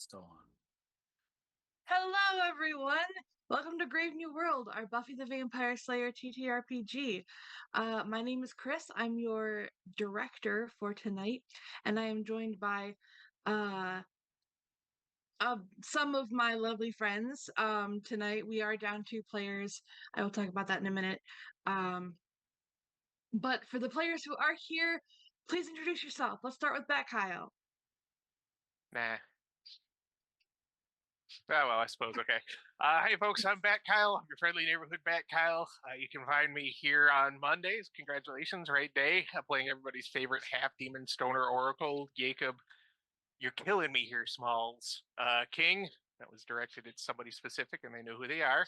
Still on. Hello, everyone! Welcome to Grave New World, our Buffy the Vampire Slayer TTRPG. My name is Chris. I'm your director for tonight, and I am joined by uh, some of my lovely friends. Tonight we are down 2 players. I will talk about that in a minute. But for the players who are here, please introduce yourself. Let's start with Bat Kyle. Nah. Oh, well, I suppose. Okay. Hey, folks, I'm Bat Kyle. I'm your friendly neighborhood Bat Kyle. You can find me here on Mondays. Congratulations, right day. I'm playing everybody's favorite half-demon stoner oracle, Jacob. You're killing me here, Smalls. King. That was directed at somebody specific, and they know who they are.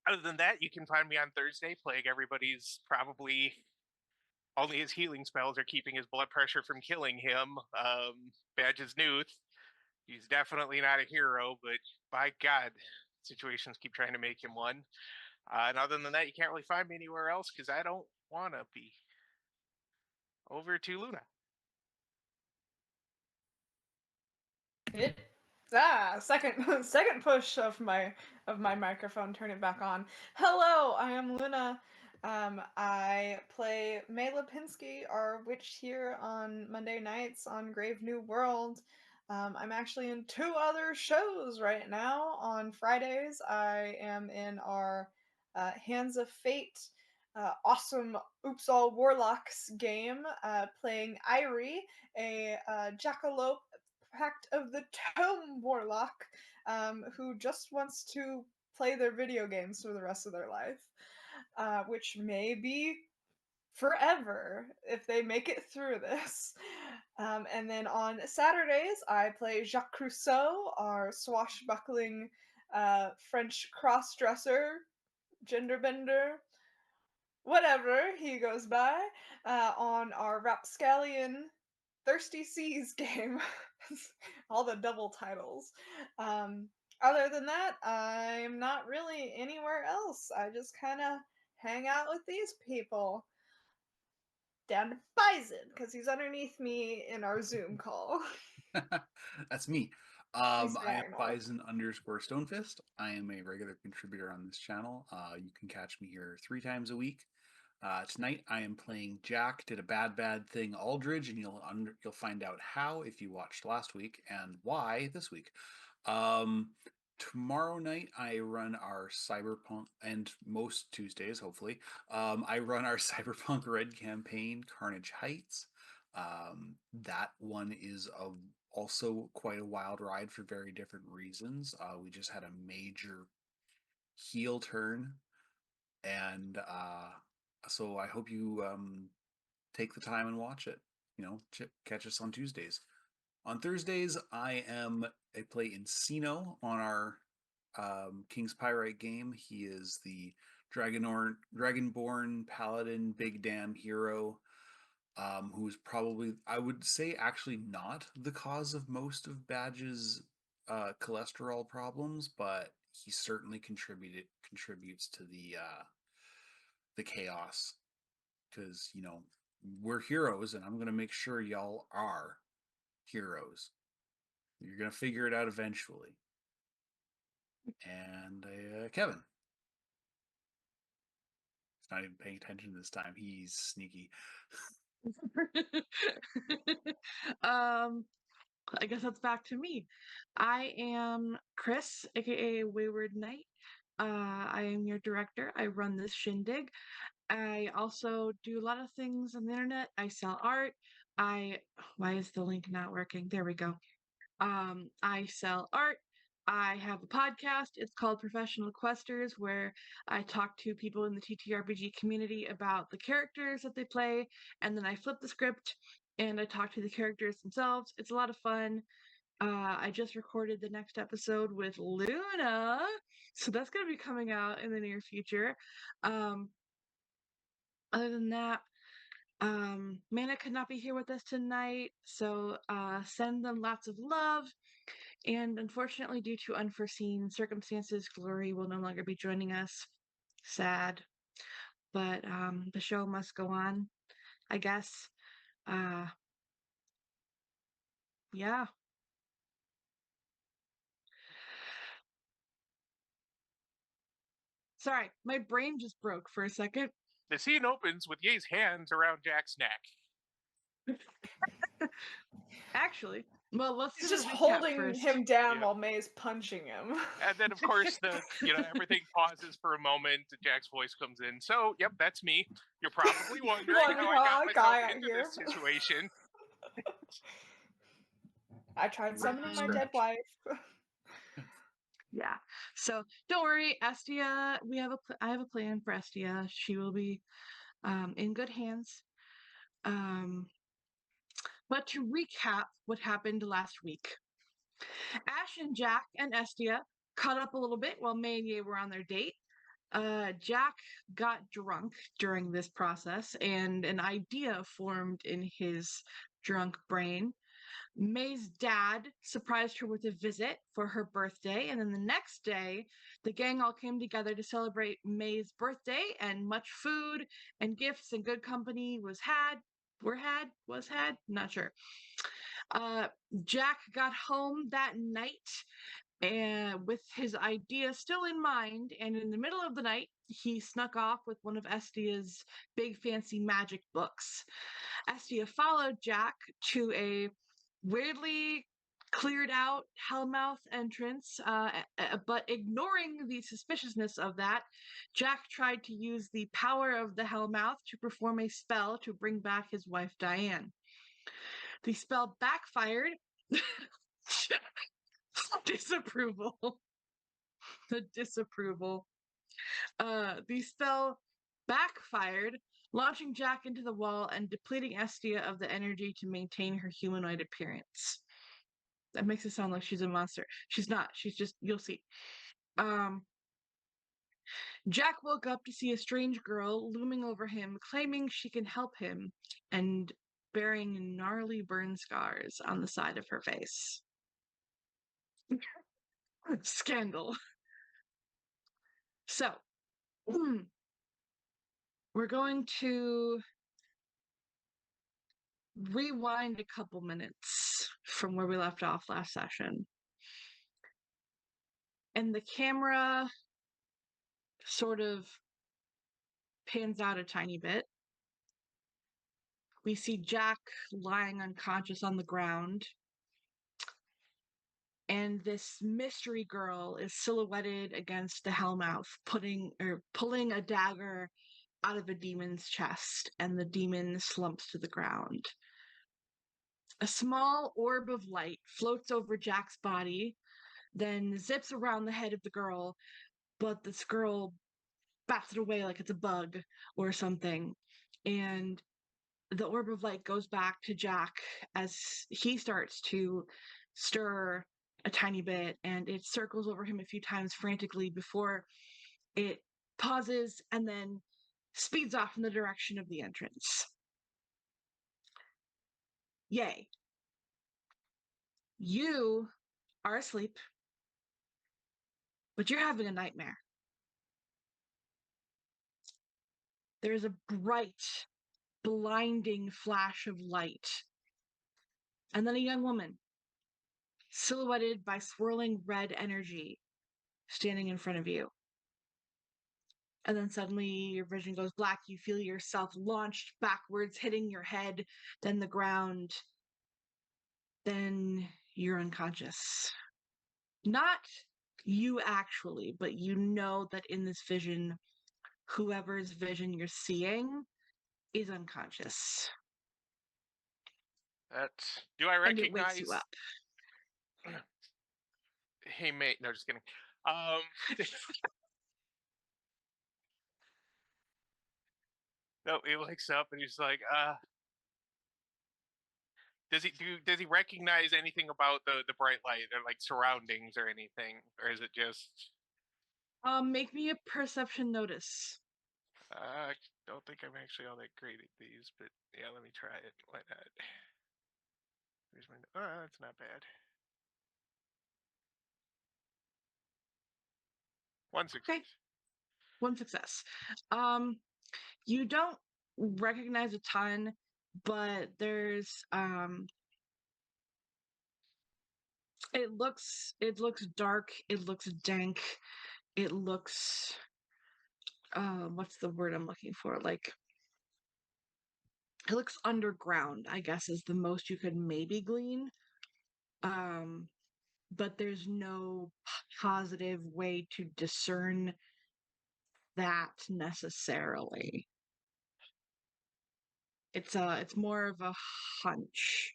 Other than that, you can find me on Thursday playing everybody's probably only his healing spells are keeping his blood pressure from killing him. Badge's Newth. He's definitely not a hero, but by God, situations keep trying to make him one. And other than that, you can't really find me anywhere else because I don't want to be. Over to Luna. Second push of my microphone. Turn it back on. Hello, I am Luna. I play May Lipinski, our witch here on Monday nights on Grave New World. I'm actually in 2 other shows right now. On Fridays, I am in our Hands of Fate awesome Oops All Warlocks game, playing Irie, a jackalope Pact of the Tome Warlock, who just wants to play their video games for the rest of their life, which may be forever if they make it through this. And then on Saturdays, I play Jacques Rousseau, our swashbuckling French cross-dresser, genderbender, whatever he goes by, on our Rapscallion Thirsty Seas game. All the double titles. Other than that, I'm not really anywhere else. I just kind of hang out with these people. Down to Bison, because he's underneath me in our Zoom call. That's me. He's I am diagonal. Bison_Stonefist. I am a regular contributor on this channel. You can catch me here 3 times a week. Tonight I am playing Jack Did a Bad Thing Aldridge, and you'll find out how if you watched last week and why this week. Tomorrow night I run our Cyberpunk, and most Tuesdays, hopefully, I run our Cyberpunk Red campaign, Carnage Heights. That one is also quite a wild ride for very different reasons. We just had a major heel turn, and so I hope you take the time and watch it. Catch us on Tuesdays. On Thursdays, I play Encino on our King's Pyrite game. He is the Dragonborn Paladin Big Damn hero, who is probably, I would say, actually not the cause of most of Badge's cholesterol problems, but he certainly contributes to the chaos, because we're heroes, and I'm gonna make sure y'all are heroes. You're gonna figure it out eventually. And Kevin, he's not even paying attention this time. He's sneaky. I guess that's back to me. I am Chris, aka Wayward Knight. I am your director. I run this shindig. I also do a lot of things on the internet. I sell art. Why is the link not working? There we go. I sell art. I have a podcast. It's called Professional Questers, where I talk to people in the TTRPG community about the characters that they play, and then I flip the script and I talk to the characters themselves. It's a lot of fun. I just recorded the next episode with Luna, so that's going to be coming out in the near future. Other than that, Mana could not be here with us tonight, so send them lots of love. And unfortunately, due to unforeseen circumstances, Glory will no longer be joining us. Sad. But the show must go on, I guess. Yeah. Sorry, my brain just broke for a second. The scene opens with Ye's hands around Jack's neck. Actually, well, let's He's do the just recap holding first. him down Yeah. while May's punching him. And then, of course, everything pauses for a moment. Jack's voice comes in. So, yep, that's me. You're probably wondering how I got myself into this situation. I tried summoning my dead wife. Yeah. So don't worry, Estia. I have a plan for Estia. She will be in good hands. But to recap what happened last week, Ash and Jack and Estia caught up a little bit while May and Ye were on their date. Jack got drunk during this process, and an idea formed in his drunk brain. May's dad surprised her with a visit for her birthday, and then the next day, the gang all came together to celebrate May's birthday, and much food and gifts and good company was had. Not sure. Jack got home that night and with his idea still in mind, and in the middle of the night, he snuck off with one of Estia's big fancy magic books. Estia followed Jack to a weirdly cleared out Hellmouth entrance, but ignoring the suspiciousness of that, Jack tried to use the power of the Hellmouth to perform a spell to bring back his wife Diane. The spell backfired. Disapproval. The disapproval. The spell backfired, launching Jack into the wall and depleting Estia of the energy to maintain her humanoid appearance. That makes it sound like she's a monster. She's not. She's just, you'll see. Jack woke up to see a strange girl looming over him, claiming she can help him, and bearing gnarly burn scars on the side of her face. Scandal. So, we're going to rewind a couple minutes from where we left off last session. And the camera sort of pans out a tiny bit. We see Jack lying unconscious on the ground. And this mystery girl is silhouetted against the Hellmouth, pulling a dagger out of a demon's chest, and the demon slumps to the ground. A small orb of light floats over Jack's body, then zips around the head of the girl, but this girl bats it away like it's a bug or something. And the orb of light goes back to Jack as he starts to stir a tiny bit, and it circles over him a few times frantically before it pauses and then speeds off in the direction of the entrance. Yay. You are asleep, but you're having a nightmare. There's a bright, blinding flash of light, and then a young woman, silhouetted by swirling red energy, standing in front of you. And then suddenly your vision goes black. You feel yourself launched backwards, hitting your head, then the ground. Then you're unconscious. Not you actually, but you know that in this vision, whoever's vision you're seeing is unconscious. Do I recognize? And it wakes you up. Hey, mate. No, just kidding. No, he wakes up and he's like, does he recognize anything about the bright light or like surroundings or anything? Or is it just Make me a perception notice. I don't think I'm actually all that great at these, but yeah, let me try it. Why not? Here's my that's not bad. One success. Okay. One success. You don't recognize a ton, but there's it looks dark, it looks dank, it looks what's the word I'm looking for? Like, it looks underground, I guess, is the most you could maybe glean. Um, but there's no positive way to discern that necessarily. It's more of a hunch.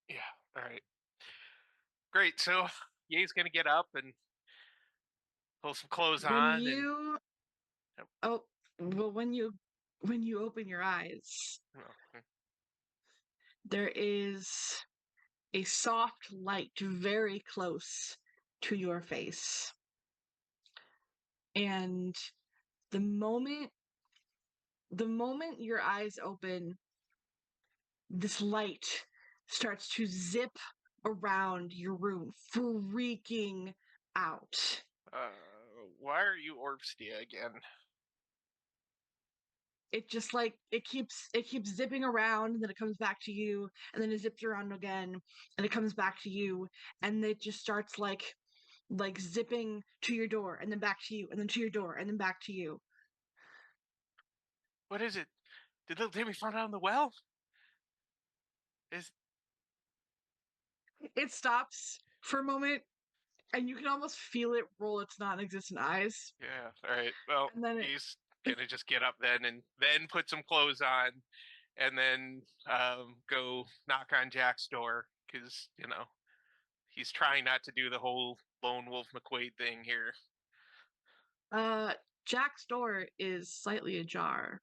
Yeah. All right. Great. So Ye's gonna get up and pull some clothes When on, and you Yep. oh well when you open your eyes, oh, there is a soft light very close to your face. And the moment the moment your eyes open, this light starts to zip around your room, freaking out. uh, why are you Orbstia again? It just like it keeps zipping around, and then it comes back to you, and then it zips around again, and it comes back to you, and it just starts like zipping to your door, and then back to you, and then to your door, and then back to you. What is it? Did little Timmy fall down the well? Is It stops for a moment, and you can almost feel it roll its non-existent eyes, yeah. All right. Well, and then he's gonna just get up then, and then put some clothes on, and then go knock on Jack's door because he's trying not to do the whole lone wolf McQuaid thing here. uh Jack's door is slightly ajar.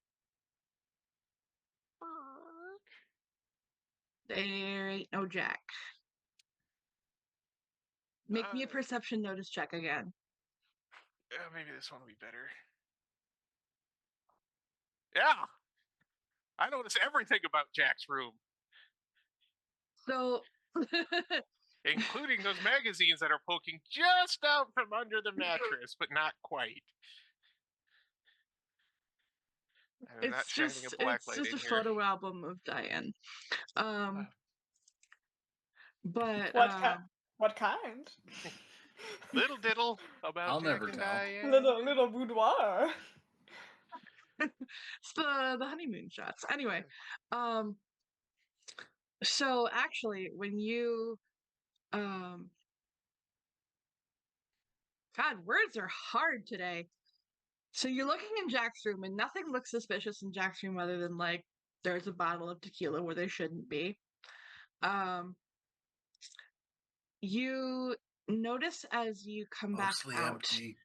There ain't no Jack. Make me a Uh, perception notice check again. yeah, maybe this one will be better. Yeah, I notice everything about Jack's room, So including those magazines that are poking just out from under the mattress, but not quite. I'm not shining a black it's light just in a here. photo album of Diane. Um but What kind? Little diddle about I'll Jack never and tell. Diane. Little boudoir. it's the honeymoon shots. Anyway, um so actually when you um God, words are hard today. So you're looking in Jack's room, and nothing looks suspicious in Jack's room other than like there's a bottle of tequila where there shouldn't be. Um, you notice as you come back Mostly out. empty.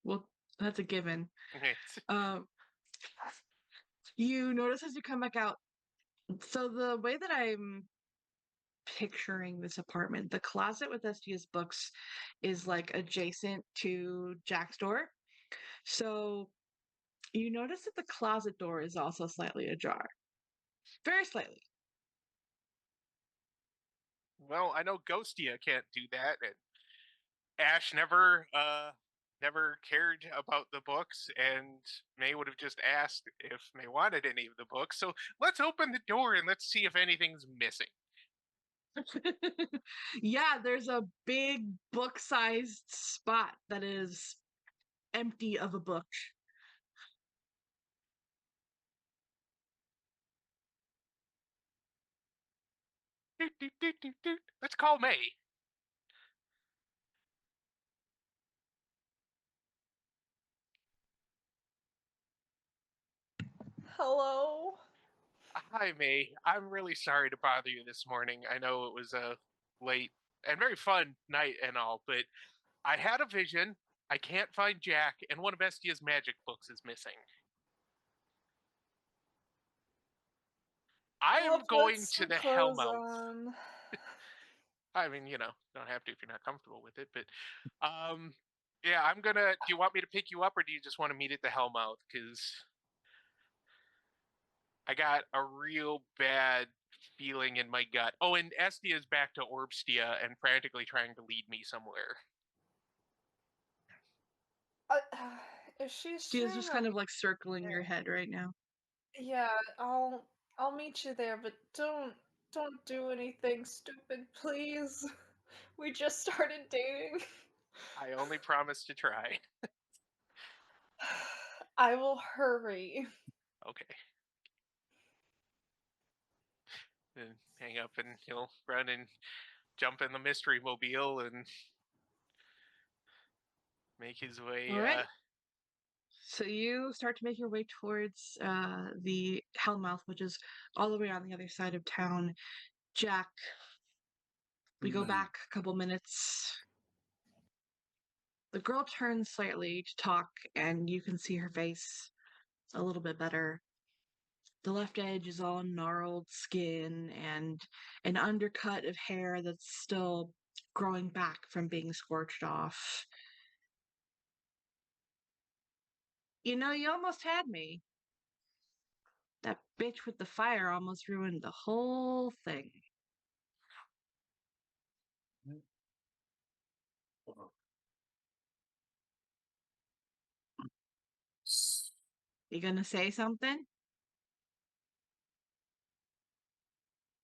Well, that's a given. Um, you notice as you come back out. So the way that I'm picturing this apartment, the closet with Estia's books is like adjacent to Jack's door. So you notice that the closet door is also slightly ajar. Very slightly. Well, I know Ghostia can't do that, and Ash never cared about the books, and May would have just asked if May wanted any of the books. So let's open the door and let's see if anything's missing. Yeah, there's a big book-sized spot that is empty of a book. Doot, doot, doot, doot, doot. Let's call May. Hello. Hi, May. I'm really sorry to bother you this morning. I know it was a late and very fun night and all, but I had a vision. I can't find Jack, and one of Estia's magic books is missing. I I'll am put going to some the clothes Hellmouth. on. I mean, don't have to if you're not comfortable with it, but yeah, I'm gonna. Do you want me to pick you up, or do you just want to meet at the Hellmouth? Because I got a real bad feeling in my gut. Oh, and Estia is back to Orbstia and frantically trying to lead me somewhere. Uh, if she's She is trying just to kind of leave, like circling your head right now. yeah, I'll meet you there, but don't do anything stupid, please. We just started dating. I only promise to try. I will hurry. Okay. Then hang up and he'll run and jump in the mystery mobile and make his way. All right. So you start to make your way towards the Hellmouth, which is all the way on the other side of town. Jack, we go Man, back a couple minutes. The girl turns slightly to talk, and you can see her face a little bit better. The left edge is all gnarled skin and an undercut of hair that's still growing back from being scorched off. You know, you almost had me. That bitch with the fire almost ruined the whole thing. You gonna say something?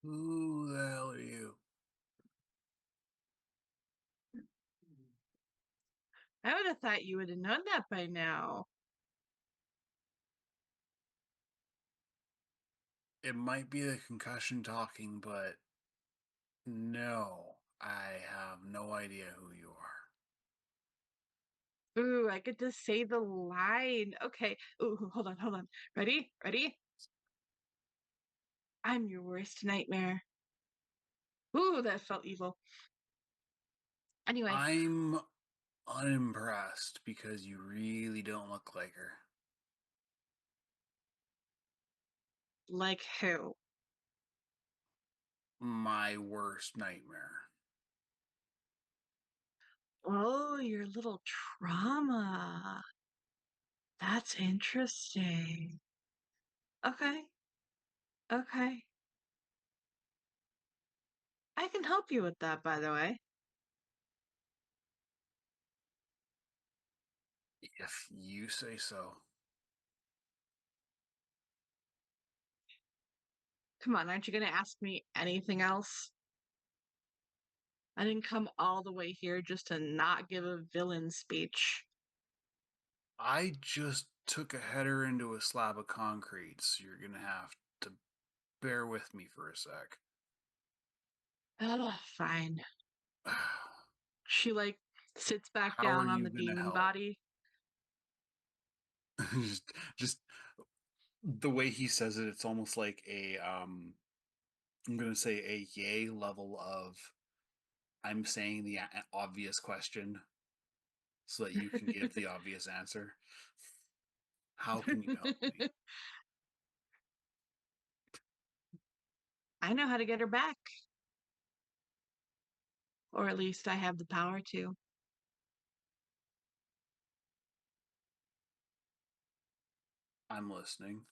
who the hell are you? I would have thought you would have known that by now. It might be the concussion talking, but no, I have no idea who you are. Ooh, I get to say the line. Okay. Ooh, hold on. Ready? Ready? I'm your worst nightmare. Ooh, that felt evil. Anyway, I'm unimpressed because you really don't look like her. like who? My worst nightmare. Oh, your little trauma. That's interesting. Okay. Okay. I can help you with that, by the way. If you say so. Come on, aren't you going to ask me anything else? I didn't come all the way here just to not give a villain speech. I just took a header into a slab of concrete, so you're gonna have to bear with me for a sec. Ugh, fine. She like sits back How are down on you the gonna demon help? body. just the way he says it, it's almost like I'm gonna say a yay level of I'm saying the obvious question so that you can give the obvious answer. How can you help me? I know how to get her back. Or at least I have the power to. I'm listening.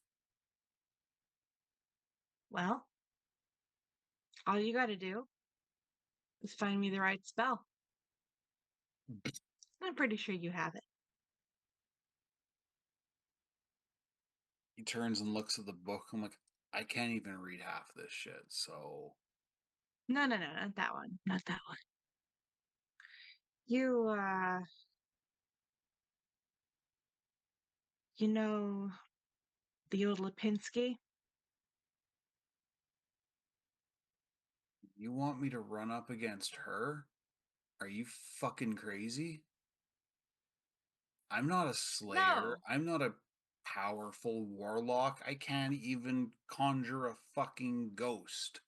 Well, all you gotta do is find me the right spell. I'm pretty sure you have it. He turns and looks at the book. I'm like, I can't even read half this shit, so No, not that one. Not that one. You, you know the old Lipinski? you want me to run up against her? Are you fucking crazy? I'm not a slayer. No. I'm not a powerful warlock. I can't even conjure a fucking ghost.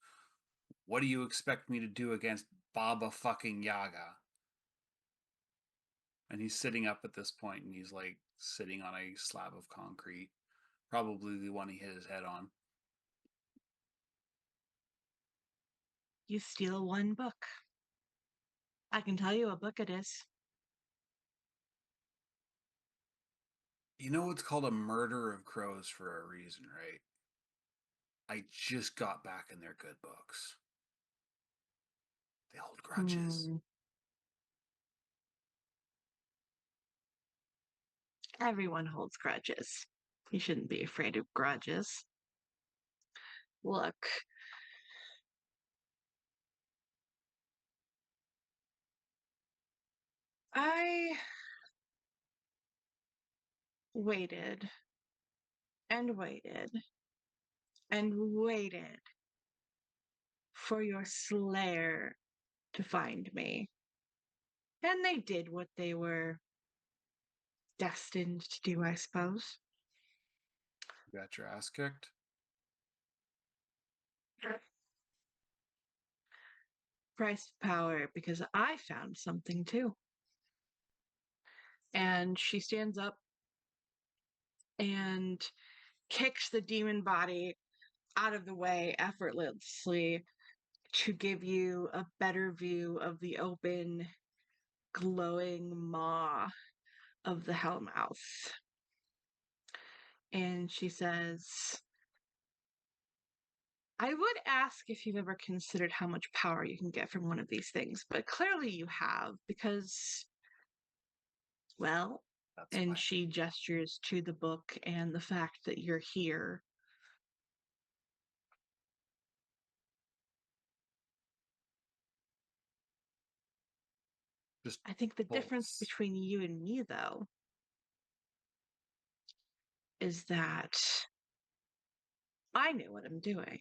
What do you expect me to do against Baba fucking Yaga? And he's sitting up at this point and he's like sitting on a slab of concrete. Probably the one he hit his head on. You steal one book. I can tell you what book it is. You know it's called a murder of crows for a reason, right? I just got back in their good books. They hold grudges. Hmm. Everyone holds grudges. You shouldn't be afraid of grudges. Look, I waited and waited and waited for your slayer to find me. And they did what they were destined to do, I suppose. You got your ass kicked. Price of power, because I found something too. And she stands up and kicks the demon body out of the way effortlessly to give you a better view of the open, glowing maw of the Hellmouth. And she says, I would ask if you've ever considered how much power you can get from one of these things, but clearly you have, because, well, That's and fine. she gestures to the book and the fact that you're here. Just I think the difference pulse. between you and me, though, is that I know what I'm doing.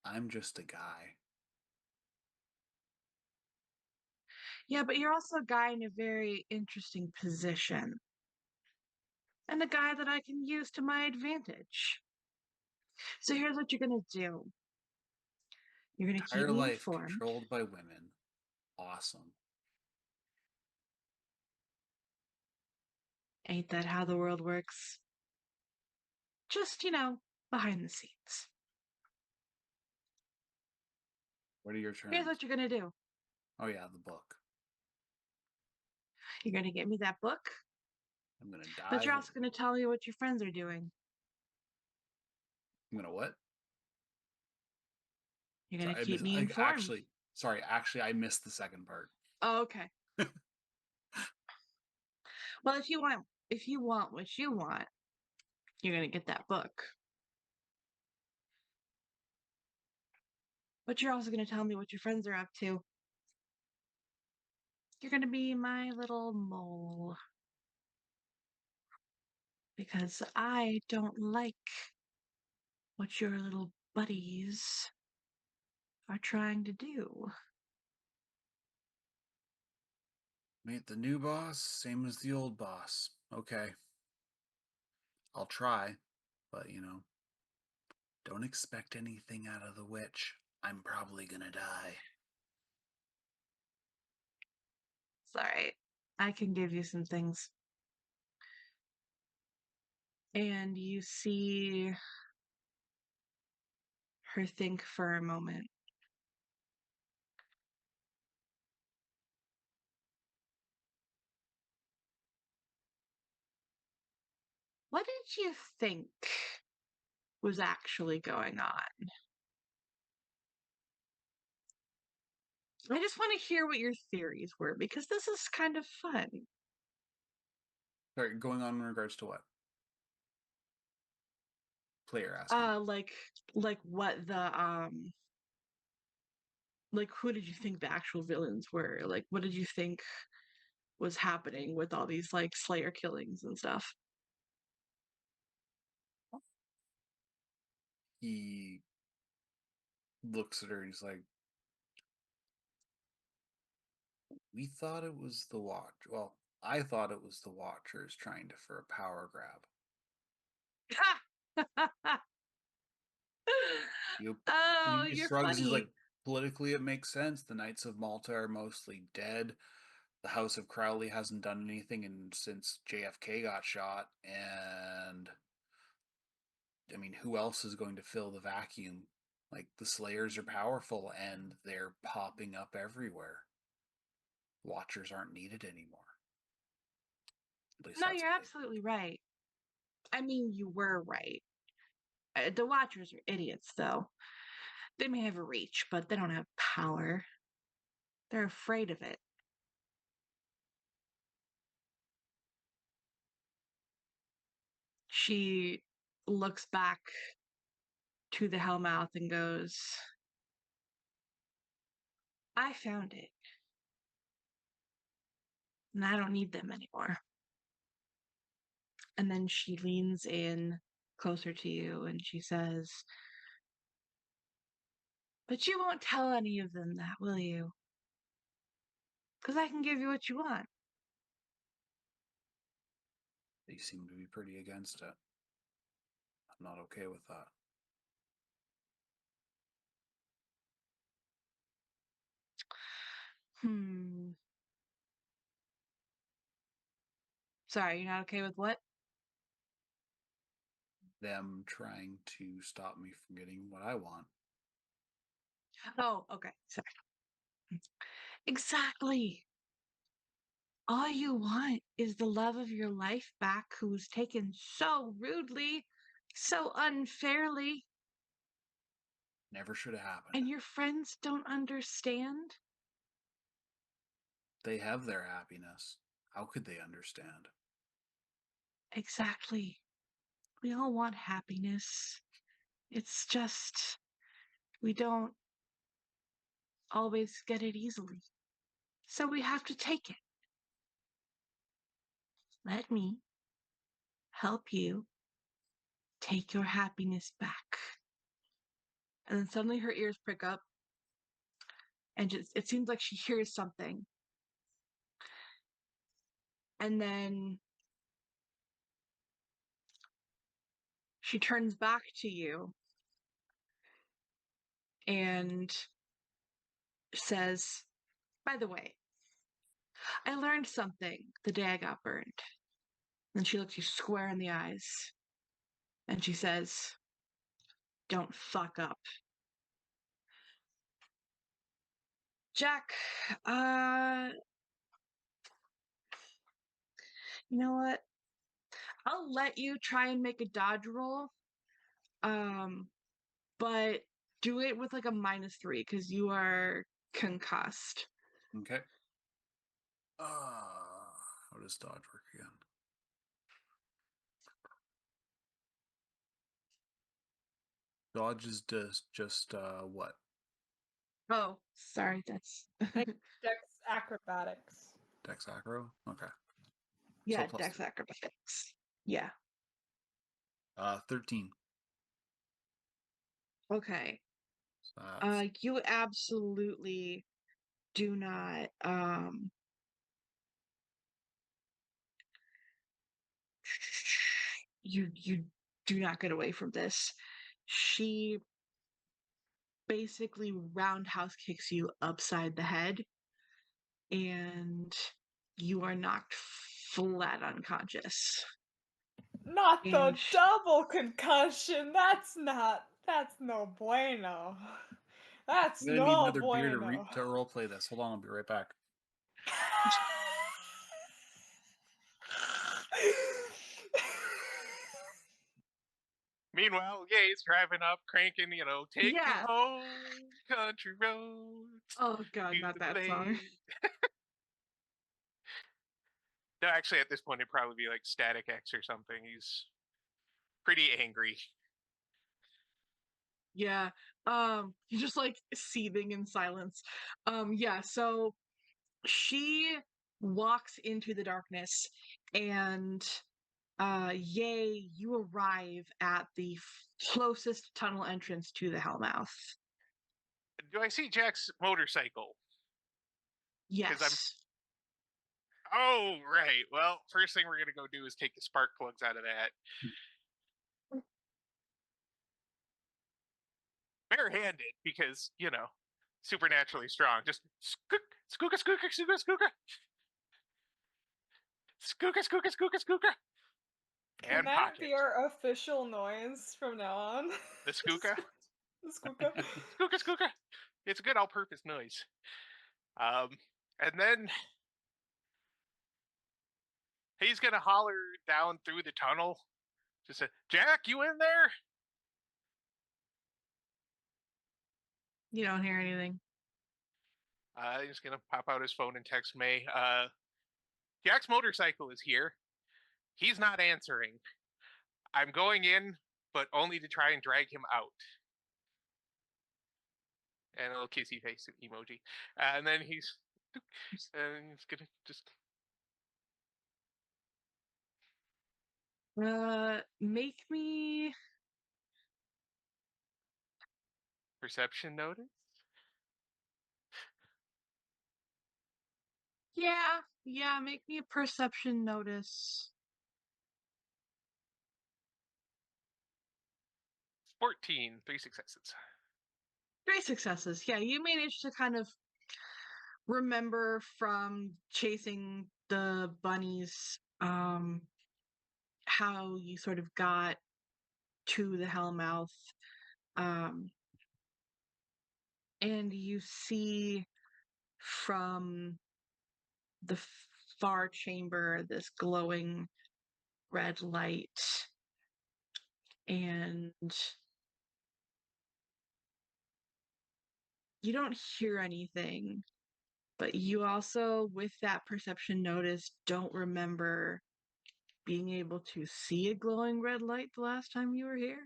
I'm just a guy. Yeah, but you're also a guy in a very interesting position. And a guy that I can use to my advantage. So here's what you're going to do. You're going to keep Entire me life informed. controlled by women. Awesome. Ain't that how the world works? Just, behind the scenes. What are your Here's terms? what you're going to do. Oh yeah, the book. You're going to get me that book, I'm gonna but die. you're also going to tell me what your friends are doing. I'm gonna what? You're going Sorry, to keep me informed. Actually, I missed the second part. Oh, okay. Well, if you want what you want, you're going to get that book. But you're also going to tell me what your friends are up to. You're going to be my little mole. Because I don't like what your little buddies are trying to do. Meet the new boss, same as the old boss. Okay. I'll try, but don't expect anything out of the witch. I'm probably gonna die. It's all right. I can give you some things. And you see her think for a moment. What did you think was actually going on? I just want to hear what your theories were because this is kind of fun. Sorry, going on in regards to what? Player asking. Like what like who did you think the actual villains were? Like what did you think was happening with all these like Slayer killings and stuff? He looks at her and he's like, we thought it was the watch. Well, I thought it was the Watchers trying to for a power grab. Oh, He you're shrugs. He's like, funny. politically, it makes sense. The Knights of Malta are mostly dead. The House of Crowley hasn't done anything since JFK got shot. And I mean, who else is going to fill the vacuum? Like, the Slayers are powerful and they're popping up everywhere. Watchers aren't needed anymore. At least No, that's you're what they. absolutely right. I mean, you were right. The Watchers are idiots, though. They may have a reach, but they don't have power. They're afraid of it. She looks back to the Hellmouth and goes, I found it. and I don't need them anymore. And then she leans in closer to you and she says, but you won't tell any of them that, will you? Because I can give you what you want. They seem to be pretty against it. I'm not okay with that. Sorry, you're not okay with what? Them trying to stop me from getting what I want. Oh, okay. Sorry. Exactly. All you want is the love of your life back who was taken so rudely, so unfairly, Never should have happened. and your friends don't understand? They have their happiness. How could they understand? Exactly. We all want happiness. It's just we don't always get it easily. So we have to take it. Let me help you take your happiness back. And then suddenly her ears prick up, and it seems like she hears something. And then she turns back to you and says, by the way, I learned something the day I got burned. And she looks you square in the eyes and she says, don't fuck up. Jack, you know what? I'll let you try and make a dodge roll. But do it with like a -3 because you are concussed. Okay. How does dodge work again? Dodge is just what? Oh, sorry, that's Dex acrobatics. Dex acro? Okay. yeah, plus Dex 3. acrobatics. Yeah. 13. Okay. So that's You absolutely do not you do not get away from this. She basically roundhouse kicks you upside the head and you are knocked flat unconscious. Not the And double concussion. That's no bueno. That's I'm gonna need no another beer bueno. to role play this. Hold on, I'll be right back. Meanwhile, Gay's driving up, cranking, take me yeah. home, country roads, Oh god, to not the that song. place. No, actually, at this point, it'd probably be like Static X or something. He's pretty angry. Yeah. You're just like seething in silence. Yeah, so she walks into the darkness and yay, you arrive at the closest tunnel entrance to the Hellmouth. Do I see Jack's motorcycle? Yes. Oh, right. Well, first thing we're going to go do is take the spark plugs out of that. Barehanded, because, supernaturally strong. Just skooka, skooka, skooka, skooka, skooka. Skooka, skooka, skooka, skooka. Can And that pocket. be our official noise from now on? The skooka? The skooka. Skooka, skooka. It's a good all-purpose noise. And then he's going to holler down through the tunnel. Just say, Jack, you in there? You don't hear anything. He's going to pop out his phone and text May. Jack's motorcycle is here. He's not answering. I'm going in, but only to try and drag him out. And a little kissy face emoji. And then he's gonna just Make me. Perception notice? Yeah, make me a perception notice. 14, 3 successes. 3 successes. Yeah, you managed to kind of remember from chasing the bunnies, how you sort of got to the Hellmouth. Um, and you see from the far chamber this glowing red light, and you don't hear anything, but you also, with that perception notice, don't remember being able to see a glowing red light the last time you were here.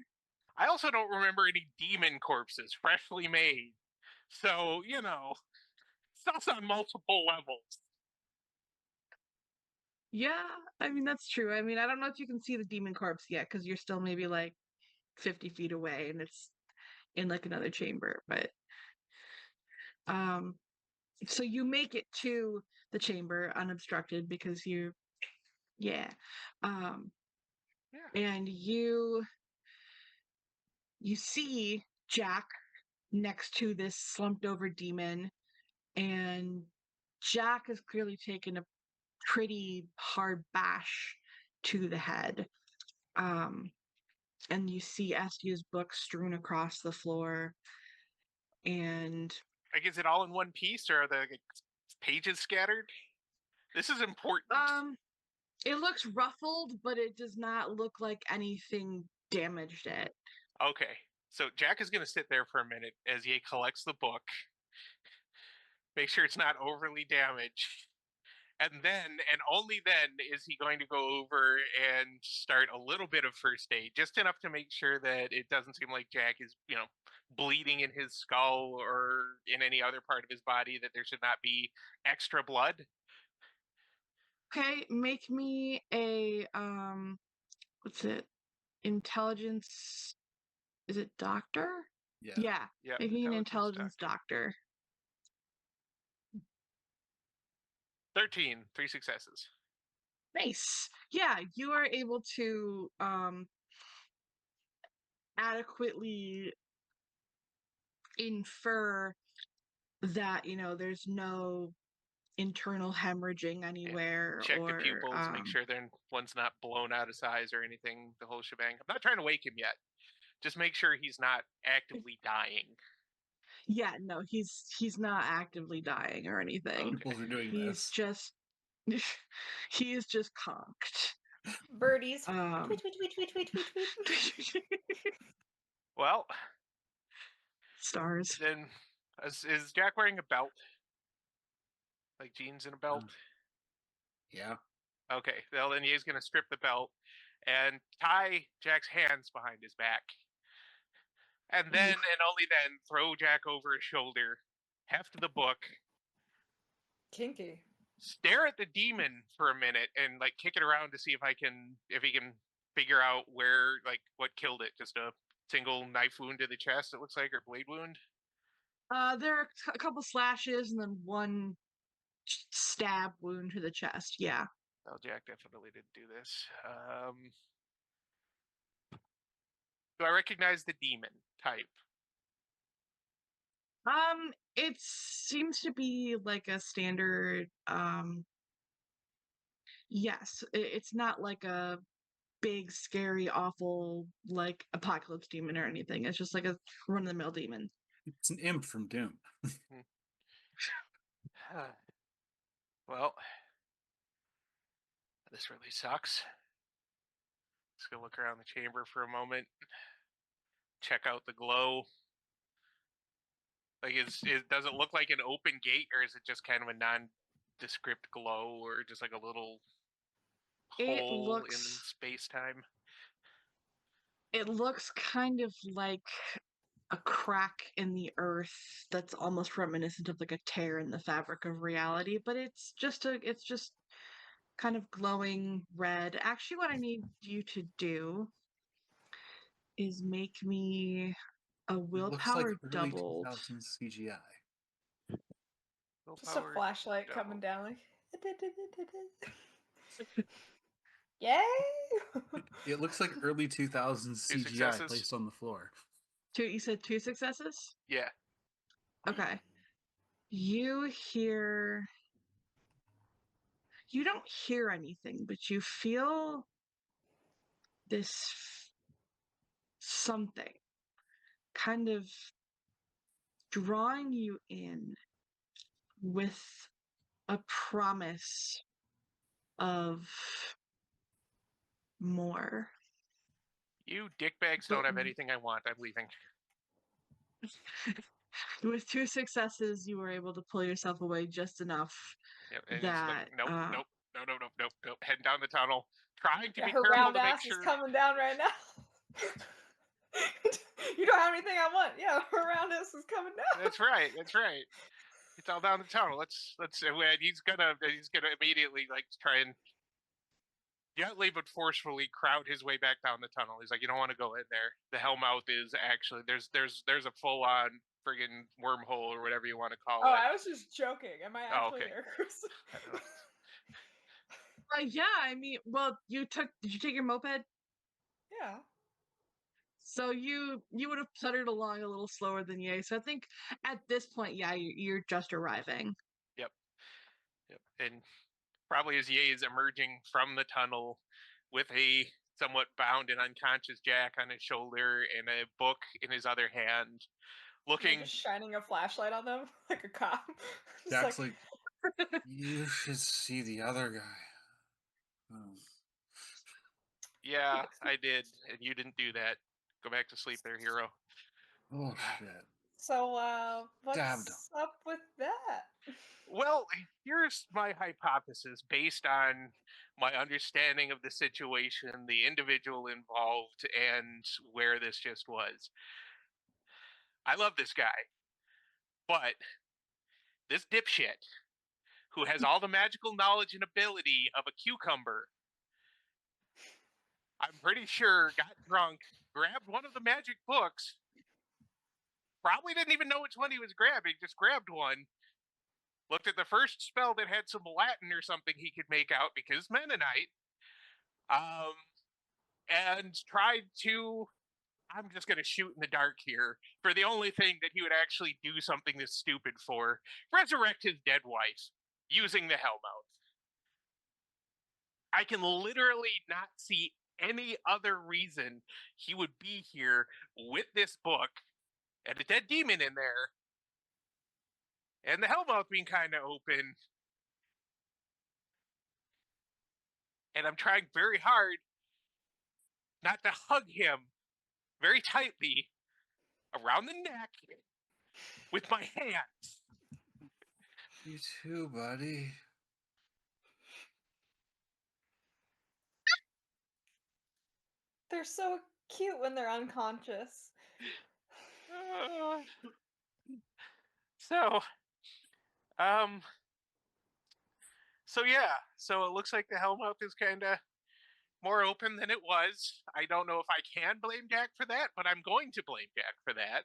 I also don't remember any demon corpses freshly made. So, sus on multiple levels. Yeah, I mean, that's true. I mean, I don't know if you can see the demon corpse yet because you're still maybe like 50 feet away and it's in like another chamber, but um so you make it to the chamber unobstructed because yeah. Um Yeah. and you see Jack next to this slumped over demon, and Jack has clearly taken a pretty hard bash to the head. Um and you see Estia's book strewn across the floor, and Like, is it all in one piece or are the pages scattered? This is important. it looks ruffled, but it does not look like anything damaged it. Okay. So Jack is going to sit there for a minute as he collects the book, make sure it's not overly damaged. And then, and only then, is he going to go over and start a little bit of first aid, just enough to make sure that it doesn't seem like Jack is, bleeding in his skull or in any other part of his body, that there should not be extra blood. Okay, make me a what's it? Intelligence, is it doctor? Yeah. Yeah, Yeah, make me an intelligence doctor. 13, 3 successes. Nice. Yeah, you are able to adequately infer that, there's no internal hemorrhaging Yeah. anywhere, Check the or pupils, make sure one's not blown out of size or anything, the whole shebang. I'm not trying to wake him yet. Just make sure he's not actively dying. yeah, no, he's not actively dying or anything. Okay. Pupils are doing He's this. just he is just conked. Birdies. Um Tweet, tweet, tweet, tweet, tweet, tweet, tweet. Well, Stars. then, is Jack wearing a belt? Like jeans and a belt? Yeah. Okay, well then he's going to strip the belt and tie Jack's hands behind his back. And then, and only then, throw Jack over his shoulder, heft the book, Kinky. stare at the demon for a minute, and like kick it around to see if he can figure out where, like, what killed it. Just a single knife wound to the chest, it looks like, or blade wound. There are a couple slashes and then one stab wound to the chest. Yeah. Well, Jack definitely didn't do this. Do I recognize the demon type? It seems to be like a standard. Yes, it's not like a big, scary, awful like apocalypse demon or anything. It's just like a run of the mill demon. It's an imp from Doom. Well, this really sucks. Just gonna look around the chamber for a moment, check out the glow. Like, does it look like an open gate, or is it just kind of a nondescript glow, or just like a little hole in space-time? It looks kind of like a crack in the earth that's almost reminiscent of like a tear in the fabric of reality, but it's just kind of glowing red. Actually, what I need you to do is make me a It looks like willpower early double. 2000s CGI. Just a Willpower flashlight double. coming down like. Yay! It looks like early 2000s Two CGI successes? placed on the floor. You said 2 successes? Yeah. Okay. You don't hear anything, but you feel this something kind of drawing you in with a promise of more. You dickbags But don't have anything I want. I'm leaving. with 2 successes, you were able to pull yourself away just enough Yep, and it's like, that nope. Heading down the tunnel. Trying to Yeah, be her careful round to make ass is sure. coming down right now. You don't have anything I want. Yeah, her round ass is coming down. That's right. It's all down the tunnel. Let's. He's gonna immediately like try and gently but forcefully crowd his way back down the tunnel. He's like, you don't want to go in there. The Hellmouth is actually there's a full on friggin' wormhole or whatever you want to call Oh, it. I was just joking. Am I actually okay. there, Chris? I don't know. yeah, I mean, well, did you take your moped? Yeah. So you would have puttered along a little slower than Ye. So I think at this point, yeah, you're just arriving. Yep. And probably as Ye is emerging from the tunnel with a somewhat bound and unconscious Jack on his shoulder and a book in his other hand, looking. Just shining a flashlight on them like a cop. Just Jack's like, you should see the other guy. Oh. Yeah, I did, and you didn't do that. Go back to sleep there, hero. Oh shit. So, Stabbed what's up with that? Well, here's my hypothesis based on my understanding of the situation, the individual involved, and where this just was. I love this guy, but this dipshit who has all the magical knowledge and ability of a cucumber, I'm pretty sure got drunk, grabbed one of the magic books, probably didn't even know which one he was grabbing, just grabbed one, looked at the first spell that had some Latin or something he could make out because Mennonite, and tried to, I'm just going to shoot in the dark here, for the only thing that he would actually do something this stupid for, resurrect his dead wife using the Hellmouth. I can literally not see any other reason he would be here with this book and a dead demon in there and the Hellmouth being kind of open. And I'm trying very hard not to hug him very tightly around the neck with my hands. You too, buddy. They're so cute when they're unconscious. So, so yeah, so it looks like the Hellmouth is kind of more open than it was. I don't know if I can blame Jack for that, but I'm going to blame Jack for that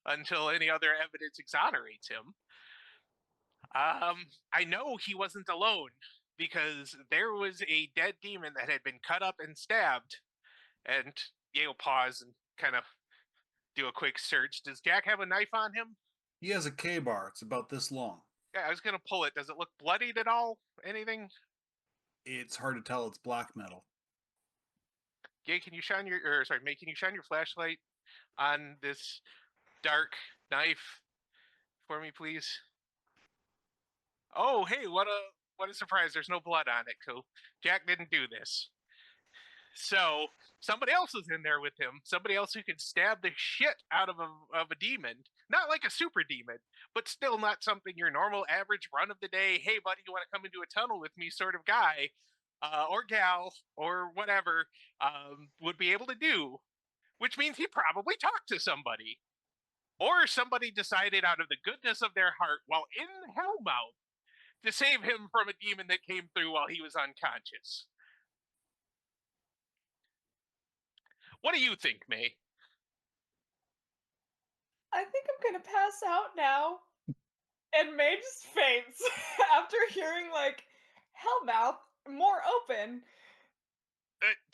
until any other evidence exonerates him. I know he wasn't alone because there was a dead demon that had been cut up and stabbed. And Yale pause and kind of do a quick search. Does Jack have a knife on him? He has a K-bar. It's about this long. Yeah, I was gonna pull it. Does it look bloodied at all? Anything? It's hard to tell. It's black metal. Yay, can you shine your May, can you shine your flashlight on this dark knife for me, please? Oh, hey, what a surprise. There's no blood on it, so Jack didn't do this. So somebody else was in there with him. Somebody else who could stab the shit out of a demon. Not like a super demon, but still not something your normal average run of the day, hey buddy, you want to come into a tunnel with me sort of guy or gal or whatever would be able to do. Which means he probably talked to somebody. Or somebody decided out of the goodness of their heart while in Hellmouth to save him from a demon that came through while he was unconscious. What do you think, May? I think I'm gonna pass out now. And May just faints after hearing like Hellmouth more open.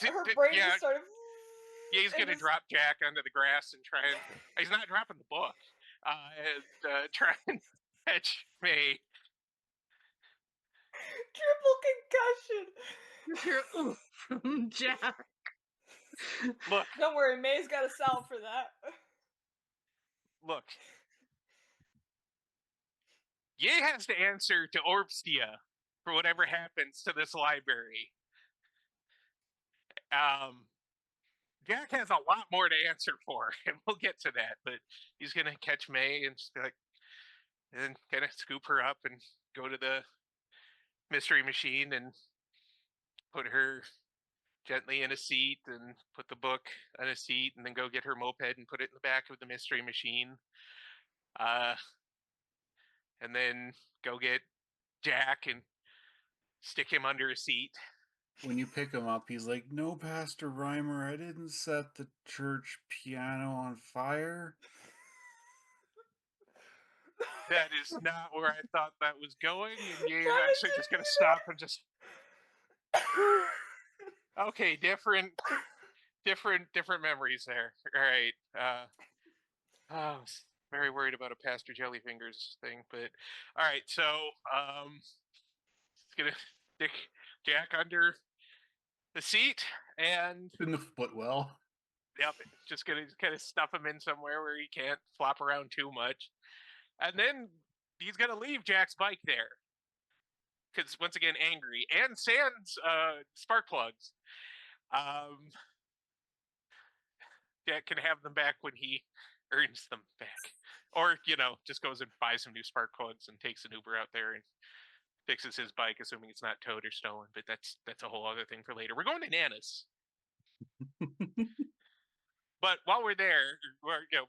Her brain Yeah, just sort of. yeah, he's and gonna just drop Jack onto the grass and try and. He's not dropping the book. And try and catch May. triple concussion. From Jack. Look, Don't worry, May's got a salve for that. look. Ye has to answer to Orbstia for whatever happens to this library. Jack has a lot more to answer for, and we'll get to that. But he's gonna catch May and just be like, and then kind of scoop her up and go to the mystery machine and put her gently in a seat and put the book on a seat and then go get her moped and put it in the back of the mystery machine. And then go get Jack and stick him under a seat. When you pick him up, he's like, "No, Pastor Reimer, I didn't set the church piano on fire." That is not where I thought that was going, and you're That actually is just gonna stop and just okay, different memories there. All right. I was very worried about a Pastor Jellyfingers thing, but all right. So, it's gonna stick Jack under the seat, and Didn't foot well. yep, just gonna kind of stuff him in somewhere where he can't flop around too much, and then he's gonna leave Jack's bike there because once again angry and sans spark plugs. Jack can have them back when he earns them back. Or, just goes and buys some new spark plugs and takes an Uber out there and fixes his bike, assuming it's not towed or stolen. But that's a whole other thing for later. We're going to Nana's. But while we're there,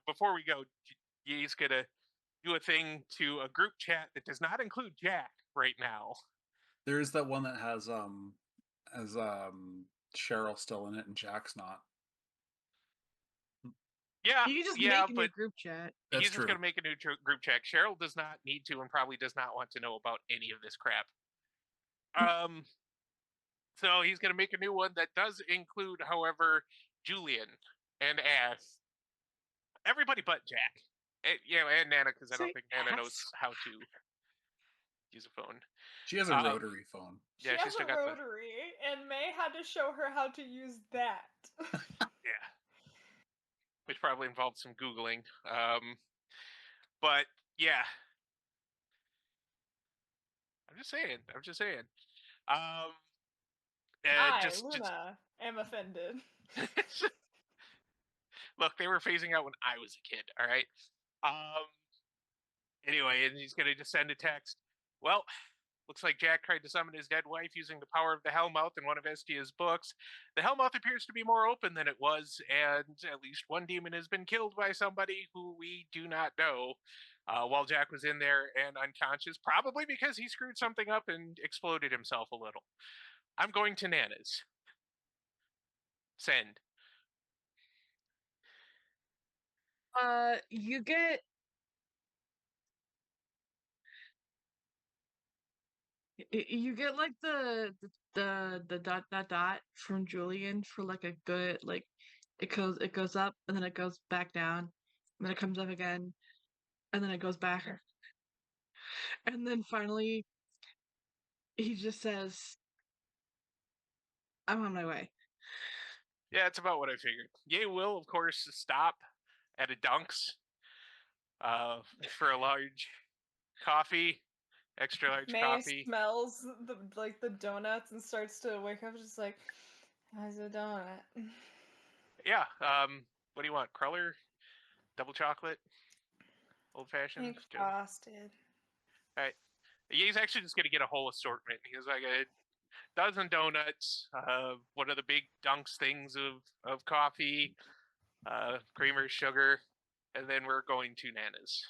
before we go, Ye's gonna do a thing to a group chat that does not include Jack right now. There is that one that has Cheryl still in it and Jack's not. Yeah, You can just yeah, make a new but group chat. That's he's just true. gonna make a new group chat. Cheryl does not need to and probably does not want to know about any of this crap. So he's going to make a new one that does include, however, Julian and Ash. Everybody but Jack. And Nana, because I don't think Nana knows how to use a phone. She has a rotary phone. She Yeah, has she's still a got rotary, and May had to show her how to use that. Yeah. Which probably involved some Googling. But, yeah. I'm just saying. Luna, am offended. Look, they were phasing out when I was a kid, all right? Anyway, and he's going to just send a text. Well, looks like Jack tried to summon his dead wife using the power of the Hellmouth in one of Estia's books. The Hellmouth appears to be more open than it was, and at least one demon has been killed by somebody who we do not know while Jack was in there and unconscious, probably because he screwed something up and exploded himself a little. I'm going to Nana's. Send. You get like the dot from Julian for like a good like it goes up and then it goes back down and then it comes up again and then it goes back and then finally he just says, "I'm on my way." Yeah, it's about what I figured. Ye will, of course, stop at a Dunk's for a large coffee, extra large May coffee. smells the donuts and starts to wake up, just like, how's a donut? Yeah. What do you want? Cruller, double chocolate, old fashioned. Pink frosted. All right. He's actually just gonna get a whole assortment. He's like a dozen donuts, one of the big Dunks things of coffee, creamer, sugar, and then we're going to Nana's.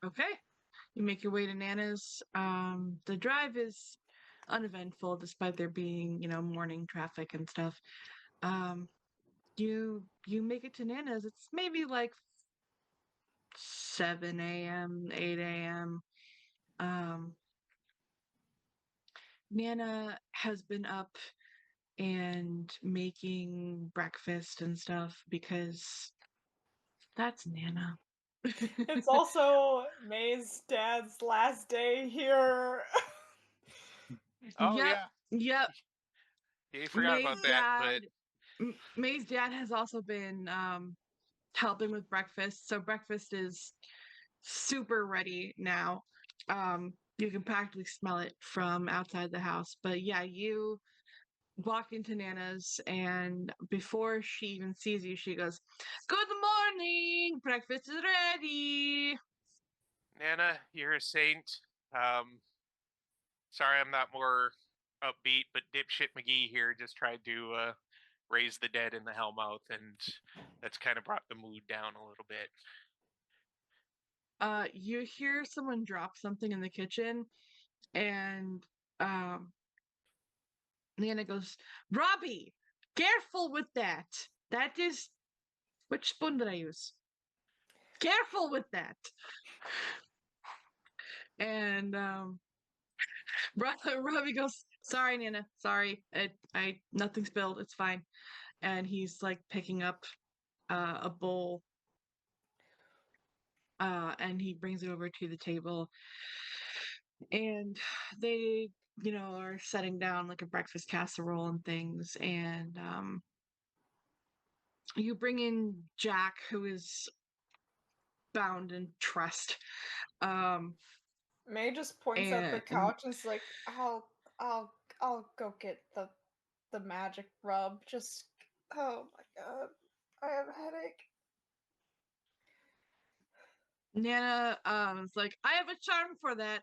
Okay. You make your way to Nana's. The drive is uneventful despite there being, morning traffic and stuff. Um, you make it to Nana's. It's maybe like 7 a.m., 8 a.m. Um, Nana has been up and making breakfast and stuff because that's Nana. It's also May's dad's last day here. Oh Yep, yeah, yep. you forgot May's about that. dad. But May's dad has also been helping with breakfast, so breakfast is super ready now. You can practically smell it from outside the house. But yeah, you walk into Nana's, and before she even sees you, she goes, "Good morning, breakfast is ready." Nana, you're a saint. Um, Sorry, I'm not more upbeat, but dipshit McGee here just tried to raise the dead in the Hellmouth, and that's kind of brought the mood down a little bit. You hear someone drop something in the kitchen, and um, Nana goes, "Robbie, careful with that. That is, which spoon did I use? Careful with that." And Robbie goes, "Sorry, Nana. Sorry. I nothing spilled. It's fine." And he's like picking up a bowl, and he brings it over to the table, and they, are setting down like a breakfast casserole and things, and you bring in Jack, who is bound and trussed, um, May just points at the and couch and is like, I'll I'll go get the magic rub. Just oh my god. I have a headache. Nana is like, "I have a charm for that."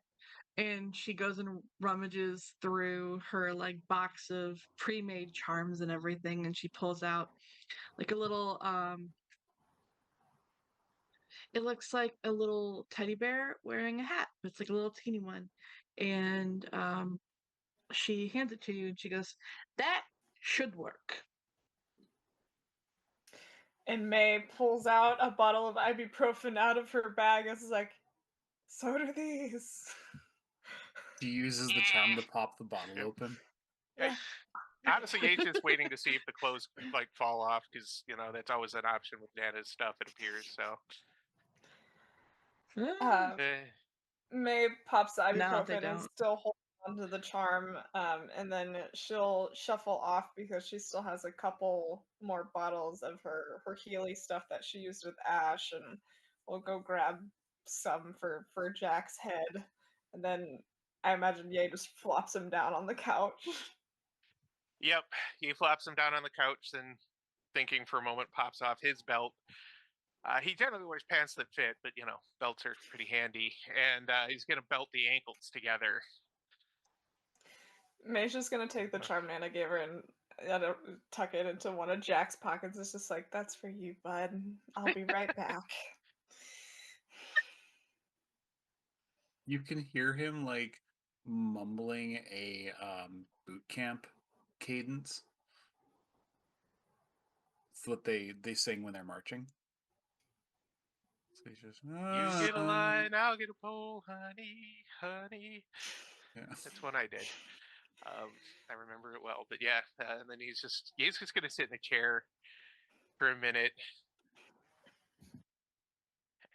And she goes and rummages through her like box of pre-made charms and everything, and she pulls out like a little it looks like a little teddy bear wearing a hat. It's like a little teeny one. And she hands it to you, and she goes, "That should work." And May pulls out a bottle of ibuprofen out of her bag and is like, so do these. She uses the charm to pop the bottle open. I, honestly, A's just waiting to see if the clothes like fall off, because that's always an option with Nana's stuff. It appears so. Ah, Eh, May pops the no, they ibuprofen and don't. still holds onto the charm, and then she'll shuffle off because she still has a couple more bottles of her Healy stuff that she used with Ash, and we'll go grab some for Jack's head, and then I imagine Ye just flops him down on the couch. yep, he flops him down on the couch, then thinking for a moment, pops off his belt. He generally wears pants that fit, but belts are pretty handy, and he's gonna belt the ankles together. May's just gonna take the charm Nana gave her and tuck it into one of Jack's pockets. It's just like, that's for you, bud. I'll be right back. You can hear him like mumbling a boot camp cadence. It's what they sing when they're marching. So he's just You get a line, I'll get a pole, honey, honey. yeah. That's what I did. I remember it well, but yeah. And then he's just gonna sit in a chair for a minute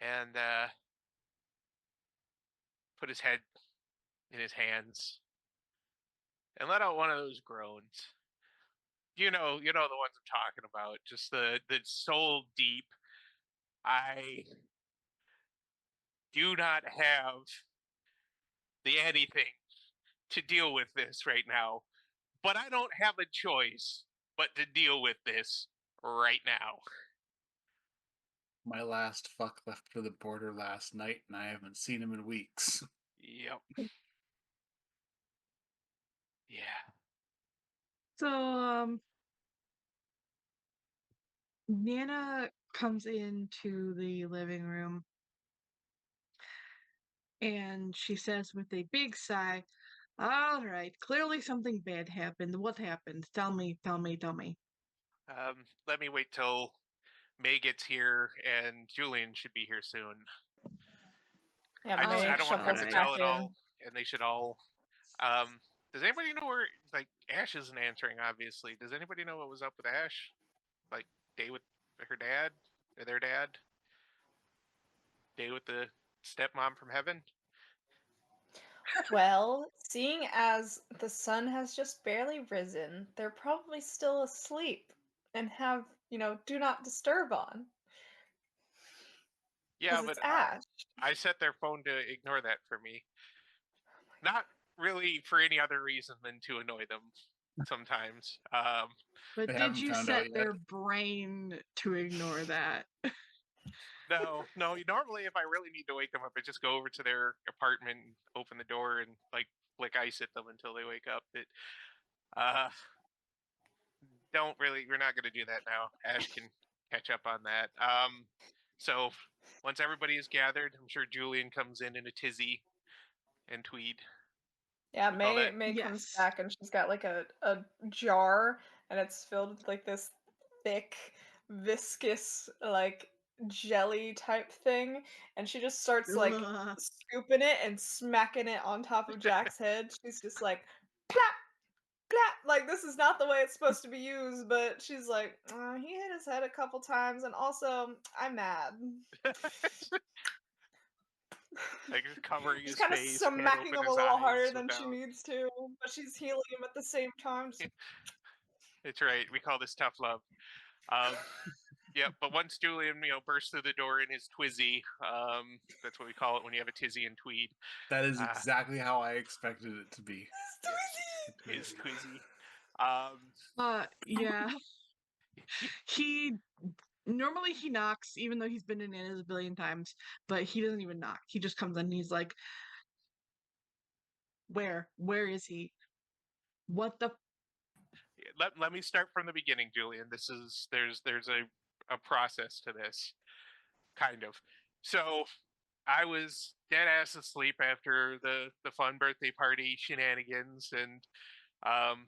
and put his head in his hands and let out one of those groans. You know the ones I'm talking about. Just the soul deep. I do not have the anything to deal with this right now, but I don't have a choice but to deal with this right now. My last fuck left for the border last night, and I haven't seen him in weeks. Yep. Yeah. So Nana comes into the living room, And she says with a big sigh, "All right, clearly something bad happened. What happened? Tell me, tell me, tell me." Let me wait till May gets here, and Julian should be here soon. Yeah, I May don't want her shuffles to back tell it in. all, and they should all. Does anybody know where? Like Ash isn't answering. Obviously, does anybody know what was up with Ash? Like day with her dad, or their dad? Day with the stepmom from heaven. Well, seeing as the sun has just barely risen, they're probably still asleep and have, do not disturb on. Yeah, Because but it's Ash. I set their phone to ignore that for me. Not really for any other reason than to annoy them sometimes. But They did haven't you found out set yet. their brain to ignore that? No. Normally, if I really need to wake them up, I just go over to their apartment, and open the door, and like flick ice at them until they wake up. But don't really. We're not going to do that now. Ash can catch up on that. So once everybody is gathered, I'm sure Julian comes in a tizzy and tweed. Yeah, We call that. May comes Yes. back and she's got like a jar and it's filled with like this thick, viscous, like jelly type thing, and she just starts like Ugh. scooping it and smacking it on top of Jack's head. She's just like plap, plap. Like this is not the way it's supposed to be used, but she's like, he hit his head a couple times, and also I'm mad. Like just covering She's his kind of face, can't smacking open him a his little harder eyes than she without. needs to, but she's healing him at the same time. Just It's right. We call this tough love. Yeah, but once Julian, bursts through the door in his twizzy, that's what we call it when you have a tizzy and tweed. That is exactly how I expected it to be. His twizzy. Yeah. He normally he knocks, even though he's been in it a billion times, but he doesn't even knock. He just comes in and he's like, Where is he? What the Let me start from the beginning, Julian. There's a process to this, kind of. So I was dead ass asleep after the fun birthday party shenanigans, and um,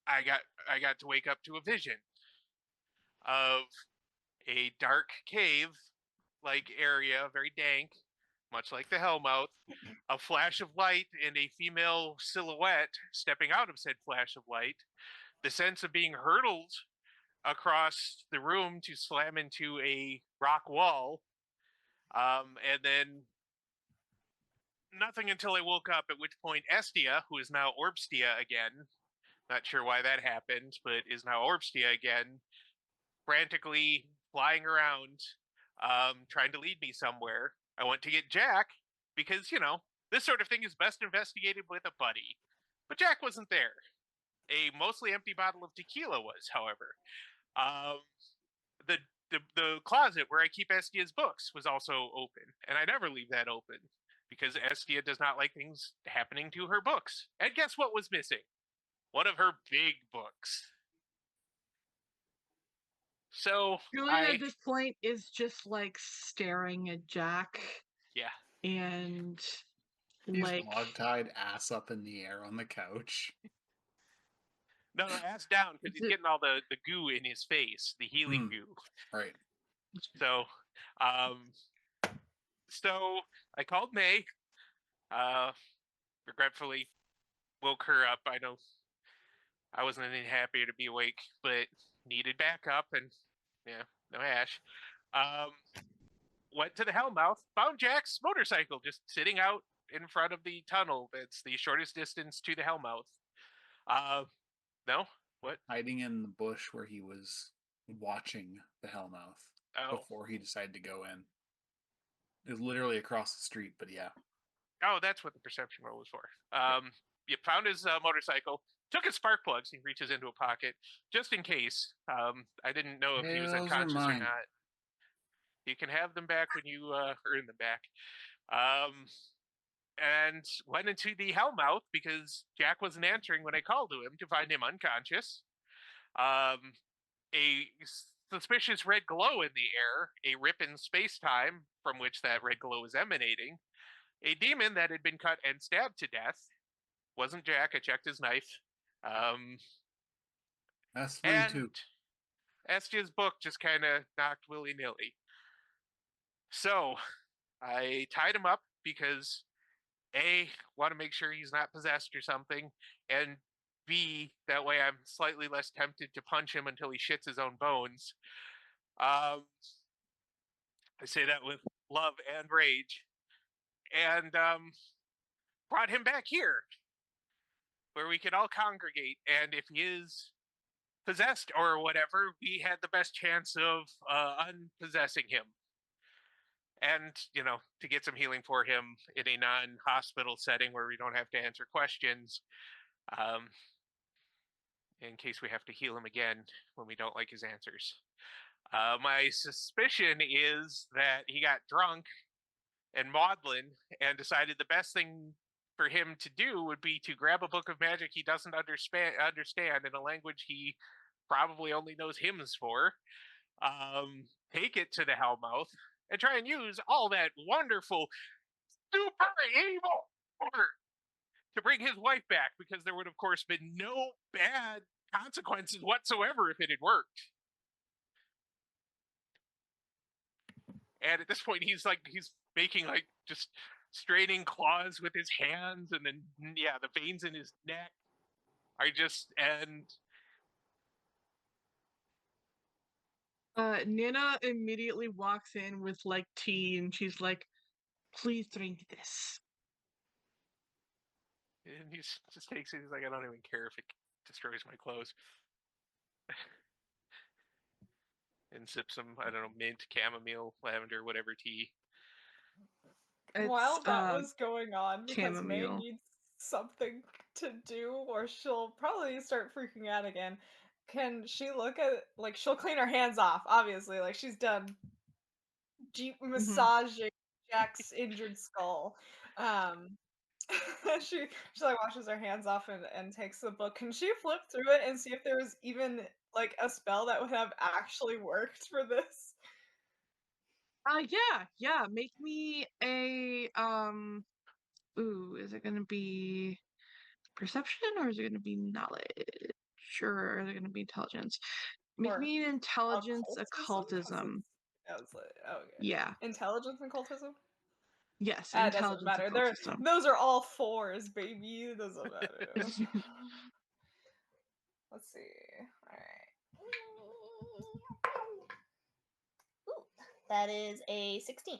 I got to wake up to a vision of a dark cave like area, very dank, much like the Hellmouth, a flash of light and a female silhouette stepping out of said flash of light, the sense of being hurtled across the room to slam into a rock wall, and then nothing until I woke up, at which point Estia, who is now Orbstia again, not sure why that happened, but is now Orbstia again, frantically flying around, trying to lead me somewhere. I went to get Jack because, this sort of thing is best investigated with a buddy. But Jack wasn't there. A mostly empty bottle of tequila was, however. Um, the, the closet where I keep Estia's books was also open, and I never leave that open because Estia does not like things happening to her books. And guess what was missing? One of her big books. So Julian at this point is just like staring at Jack. Yeah. And he's like hog-tied, ass up in the air on the couch. No, ass down because he's getting all the goo in his face, the healing goo. Right. So, so I called May. Regretfully woke her up. I know I wasn't any happier to be awake, but needed backup, and no Ash. Went to the Hellmouth, found Jack's motorcycle just sitting out in front of the tunnel. That's the shortest distance to the Hellmouth. No, what? Hiding in the bush where he was watching the Hellmouth before he decided to go in. It was literally across the street, but yeah. Oh, that's what the perception roll was for. You found his motorcycle, took his spark plugs. He reaches into a pocket just in case. I didn't know if he was unconscious or not. You can have them back when you earn them back. And went into the Hellmouth because Jack wasn't answering when I called to him to find him unconscious. A suspicious red glow in the air, a rip in space-time from which that red glow was emanating, a demon that had been cut and stabbed to death. Wasn't Jack. I checked his knife. That's three And too. Estia's book just kind of knocked willy-nilly. So I tied him up because A, want to make sure he's not possessed or something, and B, that way I'm slightly less tempted to punch him until he shits his own bones. I say that with love and rage. And brought him back here where we could all congregate. And if he is possessed or whatever, we had the best chance of unpossessing him. And, to get some healing for him in a non hospital setting where we don't have to answer questions, um, in case we have to heal him again when we don't like his answers. My suspicion is that he got drunk and maudlin and decided the best thing for him to do would be to grab a book of magic he doesn't understand in a language he probably only knows hymns for, take it to the Hellmouth, and try and use all that wonderful, super evil order to bring his wife back, because there would, of course, been no bad consequences whatsoever if it had worked. And at this point, he's making just straining claws with his hands, and then the veins in his neck are just and Nina immediately walks in with tea, and she's like, "Please drink this." he just takes it. He's like, I don't even care if it destroys my clothes. And sips some, I don't know, mint, chamomile, lavender, whatever tea. While that was going on, because May chamomile. needs something to do, or she'll probably start freaking out again. Can she look at, she'll clean her hands off, obviously, she's done deep massaging Jack's injured skull. She washes her hands off and takes the book. Can she flip through it and see if there was even a spell that would have actually worked for this? Yeah. Make me a is it gonna be perception or is it gonna be knowledge? Or is it gonna be intelligence? Make me an intelligence occultism. I was like, okay. Yeah. Intelligence and occultism? Yes, That doesn't matter. Those are all 4s, baby. It doesn't matter. Let's see. All right. Ooh, that is a 16.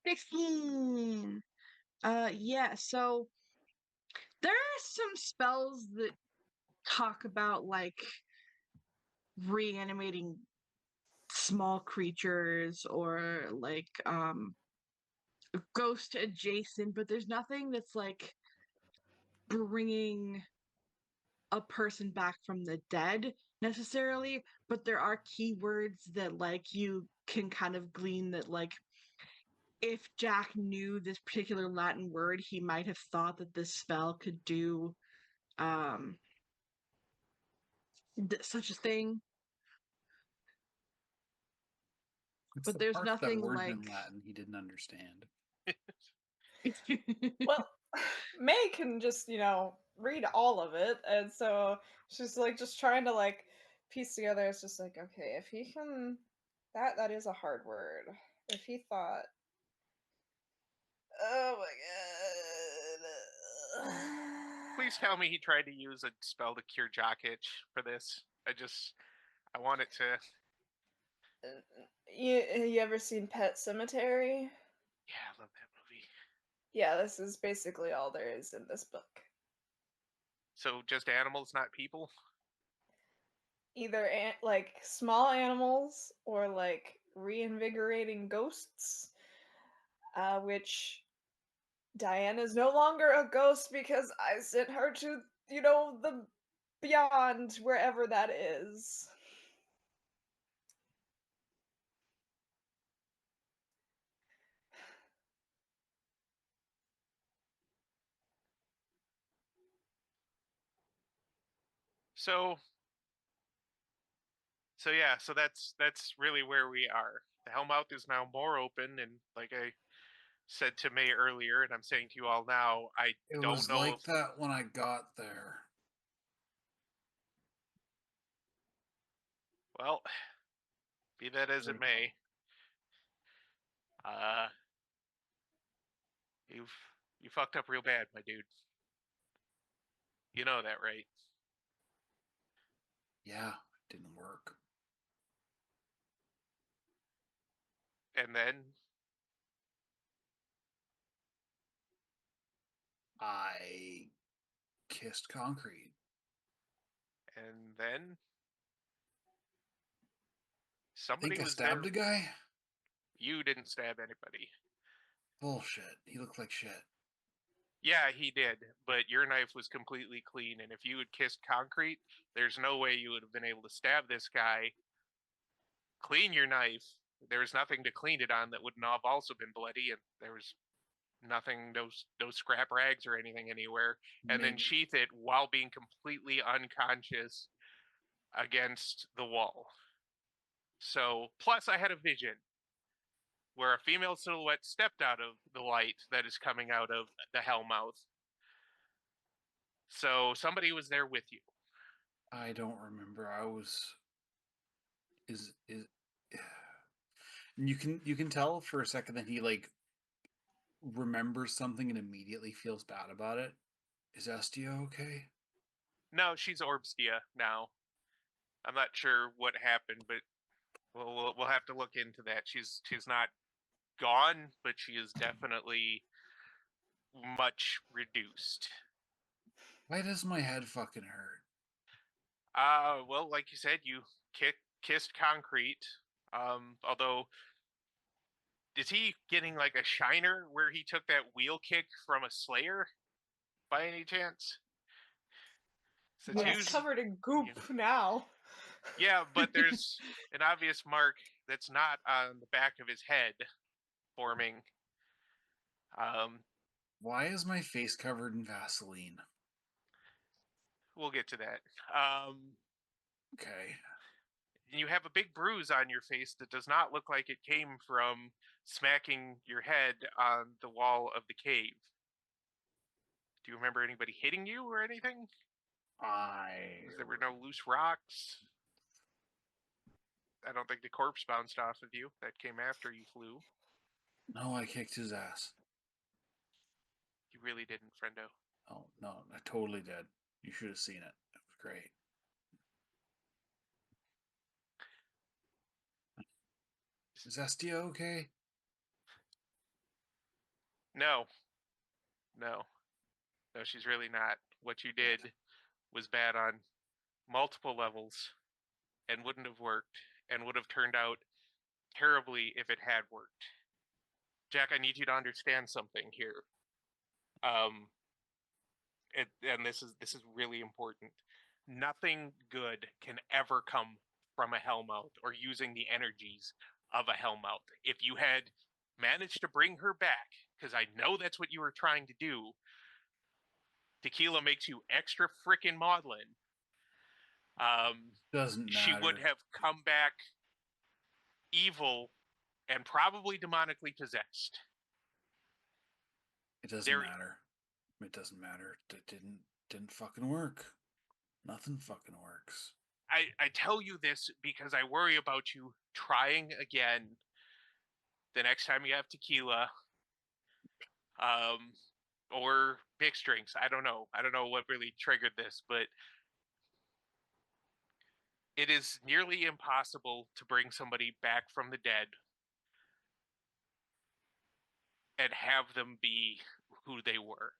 16. Yeah, so there are some spells that talk about reanimating small creatures or ghost adjacent, but there's nothing that's bringing a person back from the dead necessarily, but there are keywords that you can kind of glean that if Jack knew this particular Latin word, he might have thought that this spell could do such a thing. It's but the there's part nothing that word in Latin he didn't understand. Well, May can just, read all of it, and so she's just trying to piece together. It's just okay, if he can, that is a hard word. If he thought, oh my god. Please tell me he tried to use a spell to cure jock itch for this. I want it to. You ever seen Pet Cemetery? Yeah, I love that movie. Yeah, this is basically all there is in this book. So just animals, not people? Either small animals or reinvigorating ghosts, which Diana's no longer a ghost because I sent her to, the beyond, wherever that is. So that's really where we are. The Hellmouth is now more open, and like I said to May earlier, and I'm saying to you all now, I It don't was know like if that when I got there. well, be that as it may, you fucked up real bad, my dude. You know that, right? Yeah, it didn't work. And then I kissed concrete. and then I somebody think I was there. stabbed a guy? You didn't stab anybody. Bullshit. He looked like shit. Yeah, he did, but your knife was completely clean, and if you had kissed concrete, there's no way you would have been able to stab this guy, clean your knife. There was nothing to clean it on that wouldn't have also been bloody, and there was nothing, no scrap rags or anything anywhere, and then Maybe. sheath it while being completely unconscious against the wall. So, plus I had a vision where a female silhouette stepped out of the light that is coming out of the hellmouth. So somebody was there with you. I don't remember. I was is and you can tell for a second that he like remembers something and immediately feels bad about it. Is Estia okay? No, she's Orbstia now. I'm not sure what happened, but we'll have to look into that. She's not gone, but she is definitely much reduced. Why does my head fucking hurt? Well, like you said, you kissed concrete. Although, is he getting like a shiner where he took that wheel kick from a Slayer by any chance? So Yeah, it's covered in goop now. Yeah, but there's an obvious mark that's not on the back of his head forming. Why is my face covered in Vaseline? We'll get to that. Okay. You have a big bruise on your face that does not look like it came from smacking your head on the wall of the cave. Do you remember anybody hitting you or anything? There were no loose rocks. I don't think the corpse bounced off of you. That came after you flew. No, I kicked his ass. You really didn't, friendo. Oh, no, I totally did. You should have seen it. It was great. Is Estia okay? No. No, she's really not. What you did was bad on multiple levels and wouldn't have worked and would have turned out terribly if it had worked. Jack, I need you to understand something here. And this is really important. Nothing good can ever come from a Hellmouth or using the energies of a Hellmouth. If you had managed to bring her back, because I know that's what you were trying to do, Tequila makes you extra freaking maudlin. Doesn't matter. She would have come back evil and probably demonically possessed. It doesn't matter. It doesn't matter. It didn't fucking work. Nothing fucking works. I tell you this because I worry about you trying again the next time you have tequila. Or mixed drinks. I don't know. I don't know what really triggered this, but it is nearly impossible to bring somebody back from the dead and have them be who they were.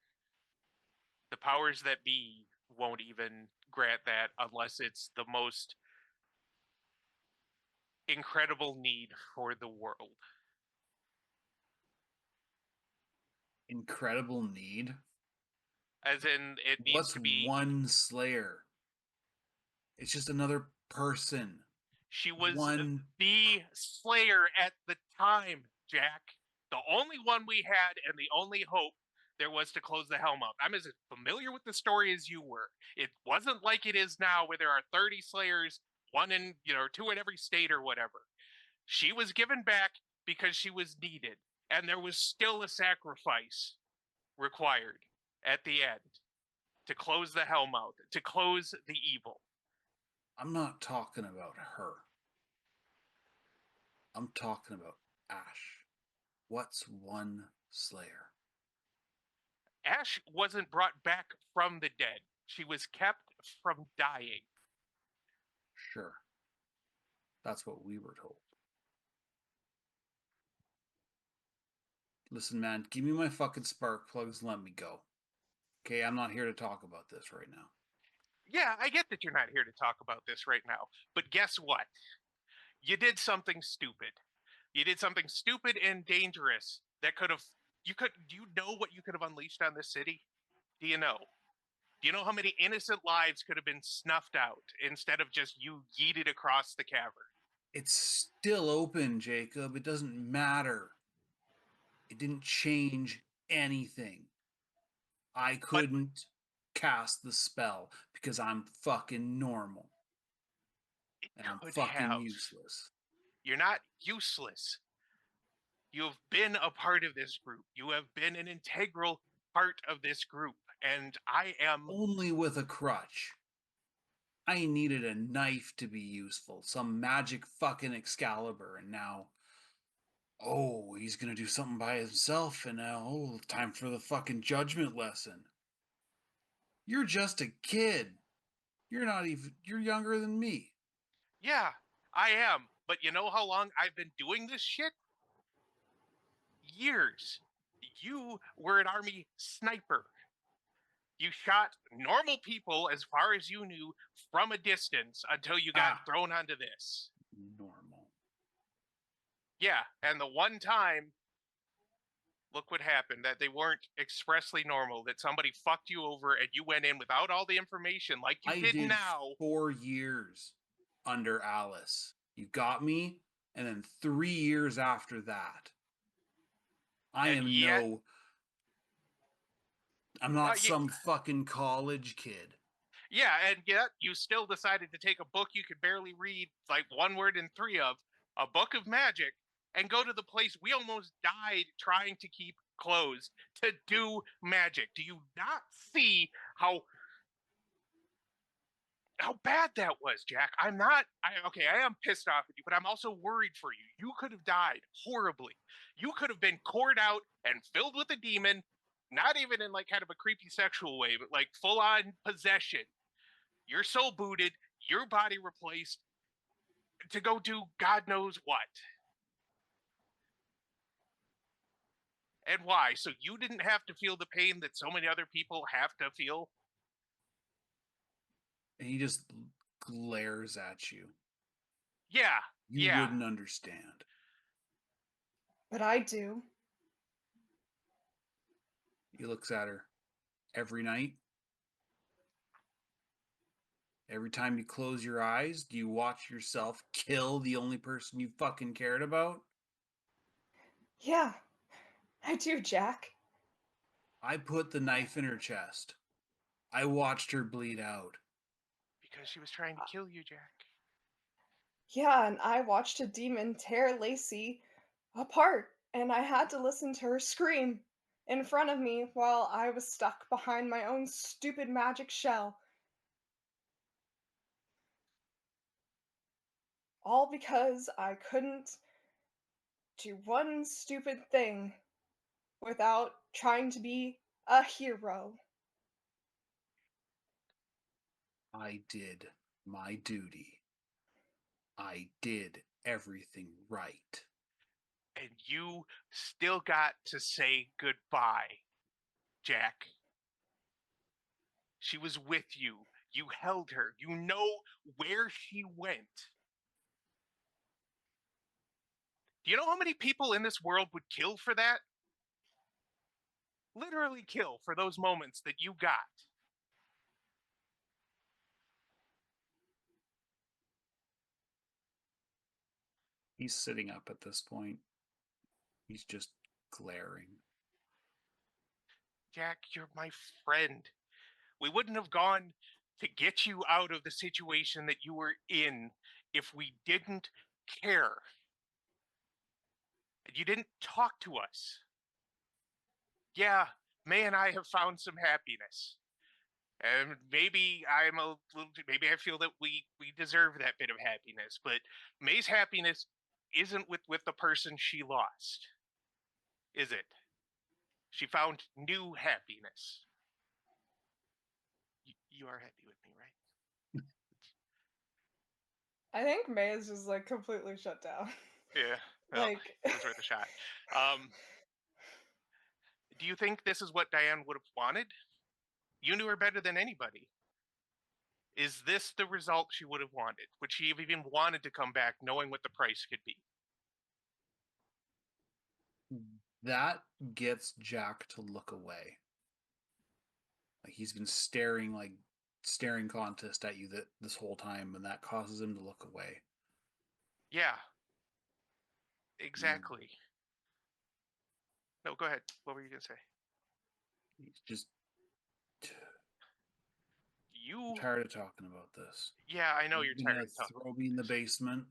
The powers that be won't even grant that unless it's the most incredible need for the world. Incredible need? As in, it needs to be. One Slayer? It's just another person. She was the Slayer at the time, Jack. The only one we had and the only hope there was to close the helm up. I'm as familiar with the story as you were. It wasn't like it is now where there are 30 Slayers, one in, two in every state or whatever. She was given back because she was needed. and there was still a sacrifice required at the end to close the Helm out, to close the evil. I'm not talking about her. I'm talking about Ash. What's one Slayer? Ash wasn't brought back from the dead. She was kept from dying. Sure. That's what we were told. Listen, man, give me my fucking spark plugs and let me go. Okay, I'm not here to talk about this right now. Yeah, I get that you're not here to talk about this right now, but guess what? You did something stupid. You did something stupid and dangerous that could have. Do you know what you could have unleashed on this city? Do you know? Do you know how many innocent lives could have been snuffed out instead of just you yeeted across the cavern? It's still open, Jacob. It doesn't matter. It didn't change anything. I couldn't cast the spell because I'm fucking normal. And I'm Could fucking have. useless. You're not useless. You have been a part of this group. You have been an integral part of this group. And I am. Only with a crutch. I needed a knife to be useful. Some magic fucking Excalibur. And now, oh, he's gonna do something by himself. And now, oh, time for the fucking judgment lesson. You're just a kid. You're younger than me. Yeah, I am. But you know how long I've been doing this shit? Years. You were an army sniper. You shot normal people as far as you knew from a distance until you got thrown onto this. Normal. Yeah, and the one time, look what happened, that they weren't expressly normal, that somebody fucked you over and you went in without all the information like you I did did now. 4 years under Alice. You got me? And then 3 years after that. I'm not some fucking college kid. Yeah, and yet you still decided to take a book you could barely read, like 1 word in 3 of, a book of magic, and go to the place we almost died trying to keep closed to do magic. Do you not see how bad that was, Jack? I am pissed off at you, but I'm also worried for you. You could have died horribly. You could have been cored out and filled with a demon, not even in like kind of a creepy sexual way, but like full on possession. Your soul booted, your body replaced to go do God knows what. And why? So you didn't have to feel the pain that so many other people have to feel? And he just glares at you. Yeah. You wouldn't understand. But I do. He looks at her every night. Every time you close your eyes, do you watch yourself kill the only person you fucking cared about? Yeah, I do, Jack. I put the knife in her chest. I watched her bleed out. Because she was trying to kill you, Jack. Yeah, and I watched a demon tear Lacey apart, and I had to listen to her scream in front of me while I was stuck behind my own stupid magic shell. All because I couldn't do one stupid thing without trying to be a hero. I did my duty. I did everything right. And you still got to say goodbye, Jack. She was with you. You held her. You know where she went. Do you know how many people in this world would kill for that? Literally kill for those moments that you got. He's sitting up at this point. He's just glaring. Jack, you're my friend. We wouldn't have gone to get you out of the situation that you were in if we didn't care. and you didn't talk to us. Yeah, May and I have found some happiness. And maybe I'm a little, maybe I feel that we deserve that bit of happiness, but May's happiness isn't with the person she lost, is it? She found new happiness. You are happy with me, right? I think May is just like completely shut down. Yeah, well, Like, it was worth a shot. Do you think this is what Diane would have wanted? You knew her better than anybody. Is this the result she would have wanted? Would she have even wanted to come back knowing what the price could be? That gets Jack to look away. Like he's been staring like staring contest at you that this whole time, and that causes him to look away. Yeah, exactly. No, go ahead. What were you gonna say? He's just You, tired of talking about this. yeah, I know Are you're you tired gonna of talking throw about me in the this. basement? Am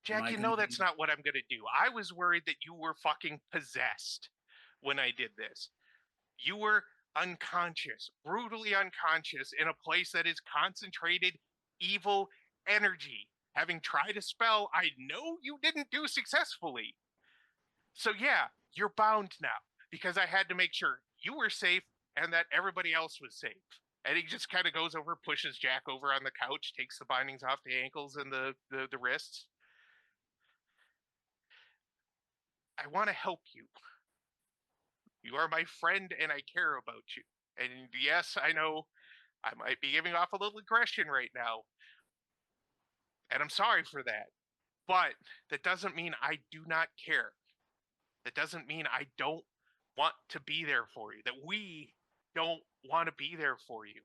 Jack, I you gonna know that's be not what I'm gonna do. I was worried that you were fucking possessed when I did this. You were unconscious, brutally unconscious, in a place that is concentrated evil energy. Having tried a spell I know you didn't do successfully. So, yeah, you're bound now because I had to make sure you were safe and that everybody else was safe. And he just kind of goes over, pushes Jack over on the couch, takes the bindings off the ankles and the wrists. I want to help you. You are my friend and I care about you. And yes, I know I might be giving off a little aggression right now. And I'm sorry for that. But that doesn't mean I do not care. That doesn't mean I don't want to be there for you, that we don't want to be there for you.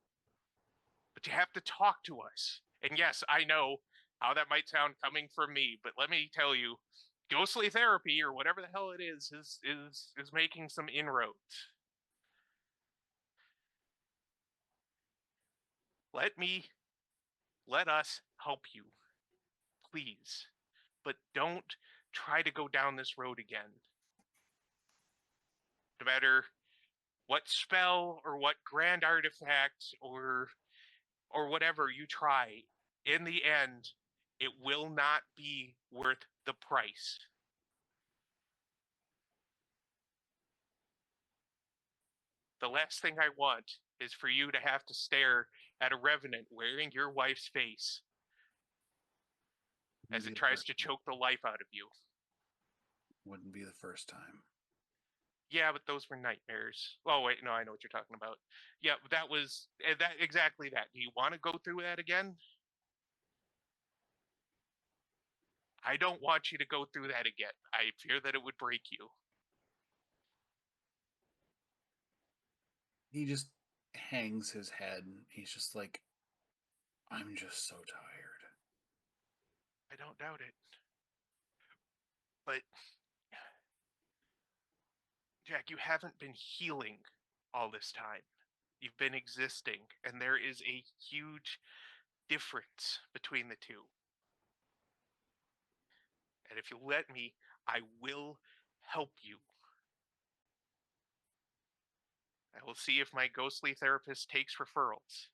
But you have to talk to us. And yes, I know how that might sound coming from me, but let me tell you, ghostly therapy or whatever the hell it is making some inroads. Let us help you, please. But don't try to go down this road again. No matter what spell or what grand artifact or whatever you try, in the end, it will not be worth the price. The last thing I want is for you to have to stare at a revenant wearing your wife's face as it tries to choke the life out of you. Wouldn't be the first time. Yeah, but those were nightmares. Oh wait, no, I know what you're talking about. Yeah, that was that exactly that. Do you want to go through that again? I don't want you to go through that again. I fear that it would break you. He just hangs his head. He's just like, I'm just so tired. I don't doubt it. But Jack, you haven't been healing all this time. You've been existing, and there is a huge difference between the two. And if you let me, I will help you. I will see if my ghostly therapist takes referrals.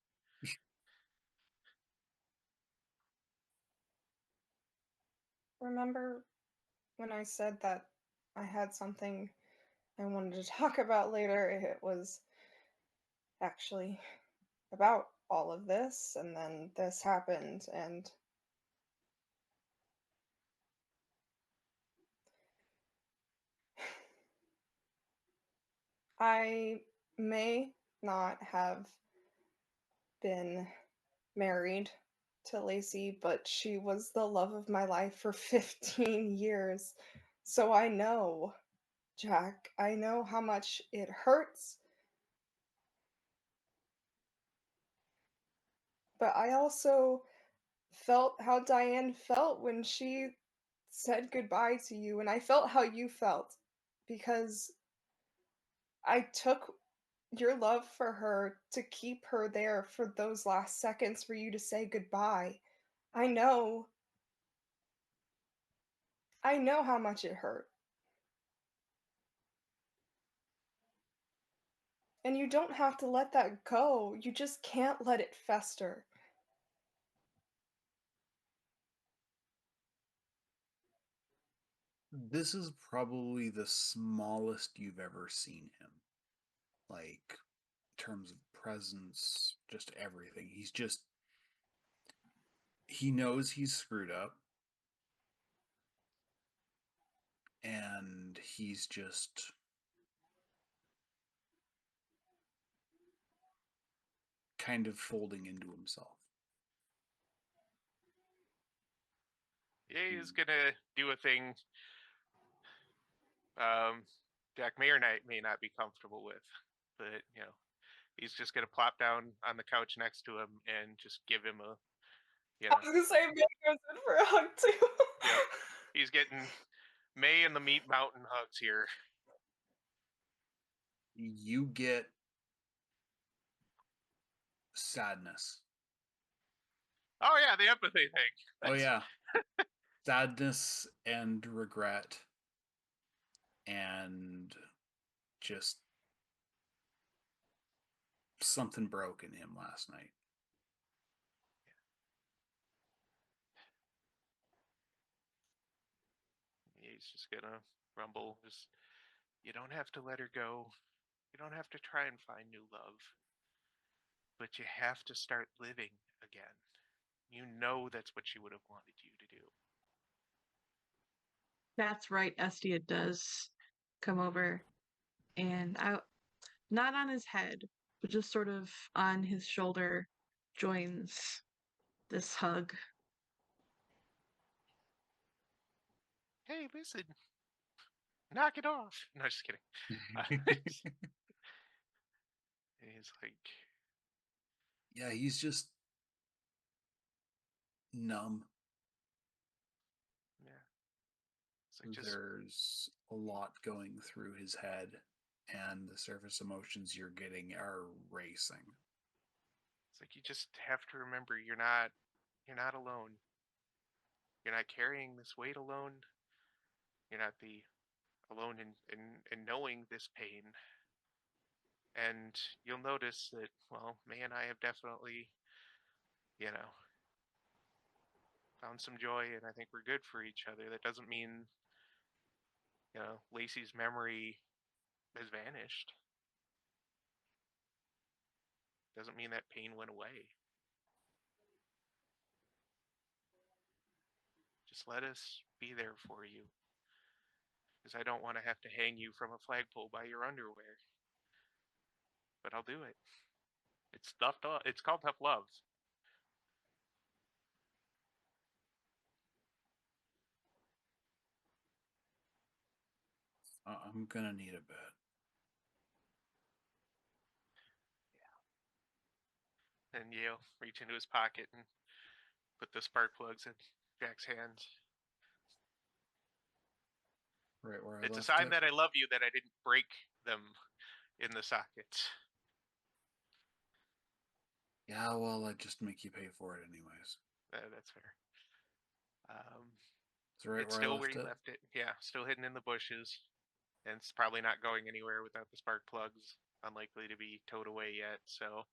remember when I said that I had something I wanted to talk about later? It was actually about all of this, and then this happened, and I may not have been married to Lacey, but she was the love of my life for 15 years. So I know, Jack, I know how much it hurts, but I also felt how Diane felt when she said goodbye to you, and I felt how you felt because I took your love for her to keep her there for those last seconds for you to say goodbye. I know. I know how much it hurt. And you don't have to let that go. You just can't let it fester. This is probably the smallest you've ever seen him. Like, in terms of presence, just everything. He knows he's screwed up, and he's just kind of folding into himself. Yeah, he's gonna do a thing Jack may or may not be comfortable with, but he's just gonna plop down on the couch next to him and just give him a, you I know, was gonna say May goes in for a hug too. yep, he's getting May and the Meat Mountain hugs here. You get sadness. Oh yeah, the empathy thing. Oh yeah. Sadness and regret and just something broke in him last night. He's just gonna rumble. Just, you don't have to let her go. You don't have to try and find new love. But you have to start living again. You know that's what she would have wanted you to do. That's right, Estia does come over and out, not on his head, but just sort of on his shoulder, joins this hug. Hey, listen, knock it off. No, just kidding. He's like, Yeah, he's just numb. yeah. It's like, just, There's a lot going through his head, and the surface emotions you're getting are racing. it's like you just have to remember you're not alone. You're not carrying this weight alone. You're not the alone in knowing this pain. And you'll notice that, well, May and I have definitely, you know, found some joy, and I think we're good for each other. That doesn't mean, Lacey's memory has vanished. Doesn't mean that pain went away. Just let us be there for you. Because I don't want to have to hang you from a flagpole by your underwear. But I'll do it. It's tough. It's called tough love. I'm gonna need a bit. And reach into his pocket and put the spark plugs in Jack's hands. Right where I It's a left sign it. that I love you that I didn't break them in the sockets. Yeah, well, I'd just make you pay for it anyways. That's fair. Um, It's right it's where I still where left you it. left it. Yeah, still hidden in the bushes. And it's probably not going anywhere without the spark plugs. Unlikely to be towed away yet, so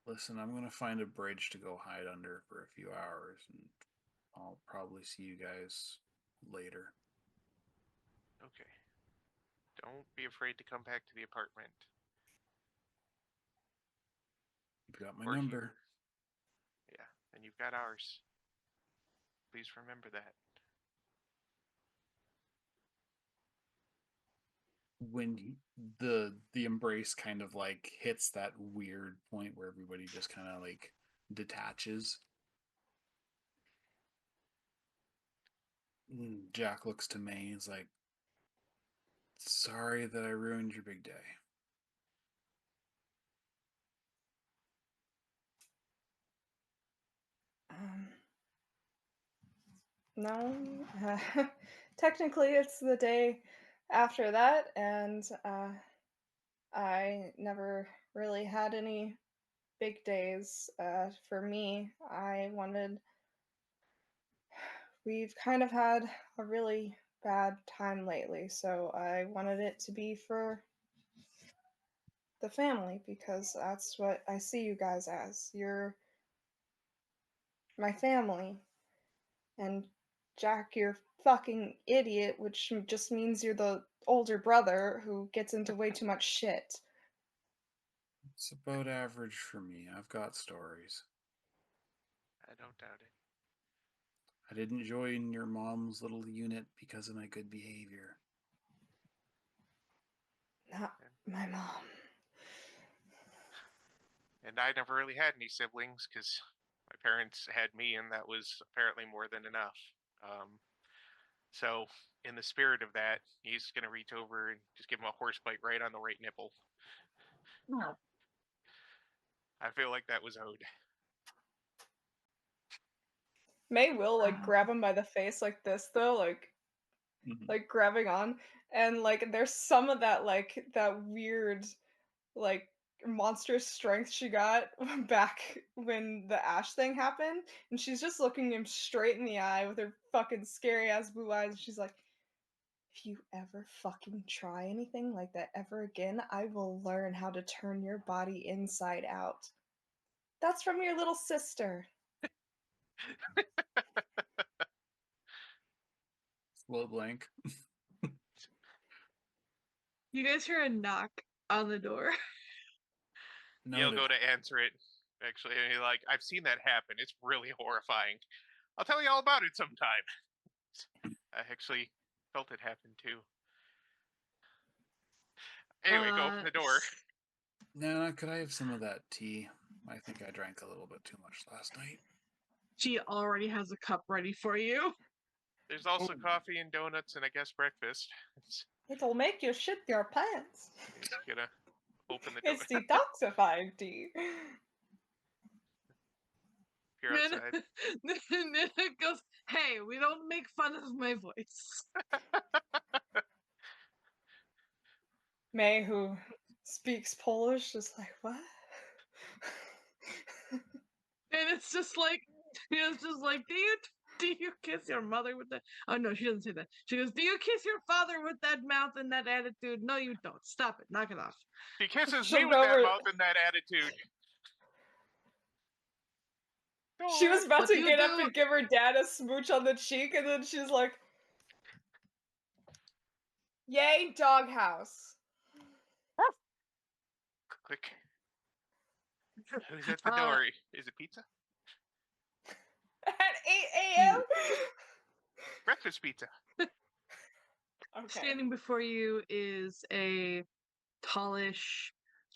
Listen, I'm gonna find a bridge to go hide under for a few hours, and I'll probably see you guys later. okay. Don't be afraid to come back to the apartment. You've got my We're number. here. Yeah, and you've got ours. Please remember that. When the embrace kind of like hits that weird point where everybody just kind of like detaches, Jack looks to May. He's like, "Sorry that I ruined your big day." Um, no, technically it's the day after that, and I never really had any big days. For me, I wanted we've kind of had a really bad time lately, so I wanted it to be for the family because that's what I see you guys as. You're my family. And Jack, you're fucking idiot, which just means you're the older brother who gets into way too much shit. It's about average for me. I've got stories. I don't doubt it. I didn't join your mom's little unit because of my good behavior. Not my mom. And I never really had any siblings because my parents had me, and that was apparently more than enough. So, in the spirit of that, he's going to reach over and just give him a horse bite right on the right nipple. No. I feel like that was owed. May will like grab him by the face like this though, like grabbing on, and like there's some of that like that weird like monstrous strength she got back when the ash thing happened, and she's just looking him straight in the eye with her fucking scary ass blue eyes, and she's like, if you ever fucking try anything like that ever again, I will learn how to turn your body inside out. That's from your little sister. Slow blank. You guys hear a knock on the door. You'll Noted. go to answer it, actually, and you're like, I've seen that happen. It's really horrifying. I'll tell you all about it sometime. I actually felt it happen too. Anyway, go open the door. Nana, could I have some of that tea? I think I drank a little bit too much last night. She already has a cup ready for you. There's also Oh. coffee and donuts and I guess breakfast. It'll make you shit your pants. He's gonna open the door. It's detoxifying tea. If you're outside. Nana goes, hey, we don't make fun of my voice. May, who speaks Polish, is like, what? And it's just like, do you kiss your mother with that? Oh no, she doesn't say that. She goes, do you kiss your father with that mouth and that attitude? No, you don't. Stop it. Knock it off. He kisses She'll me with go that over- mouth and that attitude. She was about What to do you get up do? and give her dad a smooch on the cheek, and then she's like, yay, doghouse. Click. Who's at the door? Is it pizza? At 8 a.m.? Breakfast pizza. Okay. Standing before you is a tallish,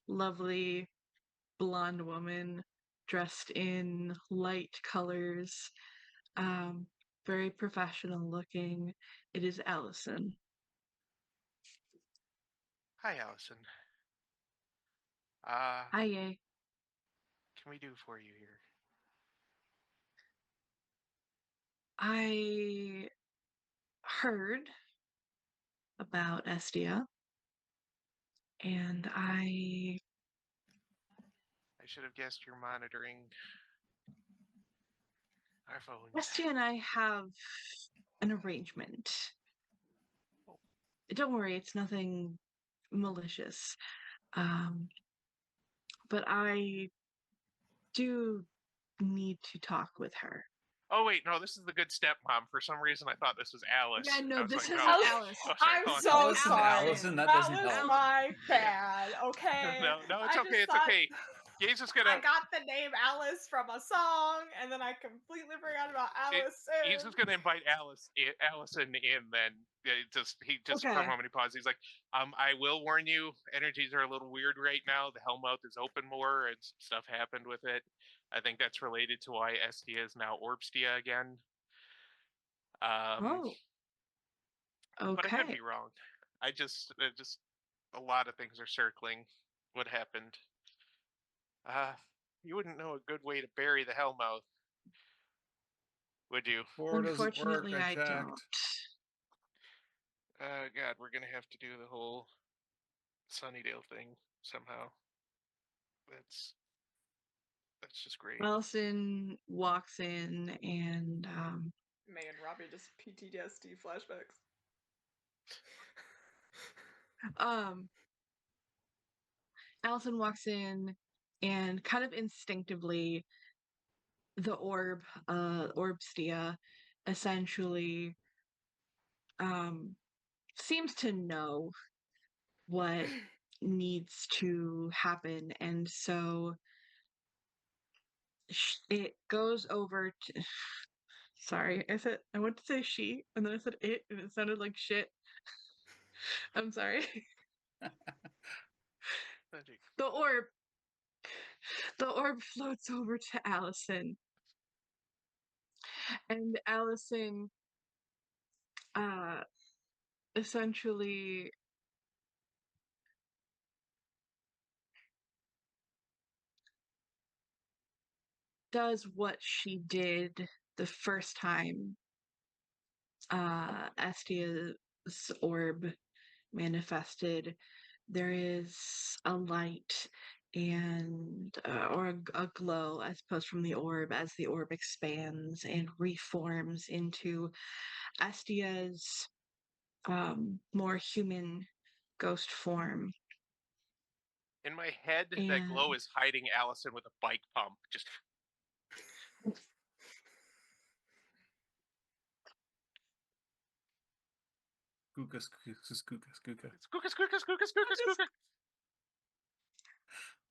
lovely, blonde woman dressed in light colors, very professional looking. It is Allison. Hi, Allison. Hi, Can we do for you here? I heard about Estia, and I I should have guessed you're monitoring our phones. Estia and I have an arrangement. Don't worry, it's nothing malicious. But I do need to talk with her. Oh wait, no, this is the good stepmom. For some reason, I thought this was Alice. Yeah, no, I was this like, is no. Alice. Oh, I'm oh, so Allison, sorry. Allison, that that doesn't was help. my bad, okay? No, it's I okay. just It's thought okay. Gaze is gonna. I got the name Alice from a song, and then I completely forgot about Alice. He's just gonna invite Allison in. Then he just for Okay. a moment he paused. He's like, I will warn you, energies are a little weird right now. The Hellmouth is open more, and some stuff happened with it. I think that's related to why Estia is now Orbstia again. Oh. But I could Okay. be wrong. I just a lot of things are circling what happened. You wouldn't know a good way to bury the Hellmouth, would you? Or does it work? Unfortunately, I checked. don't. God, we're gonna have to do the whole Sunnydale thing somehow. That's just great. Allison walks in and May and Robbie just PTSD flashbacks. Allison walks in and kind of instinctively the Orbstia essentially seems to know what needs to happen, and so it goes over to sorry, I went to say she and then I said it and it sounded like shit. I'm sorry. the orb the orb floats over to Allison, and Allison essentially does what she did the first time Estia's orb manifested. There is a light and or a glow, I suppose, from the orb as the orb expands and reforms into Estia's more human ghost form. In my head, that And glow is hiding Allison with a bike pump. Just Skooka, skooka, skooka, skooka. skooka, skooka, skooka, skooka,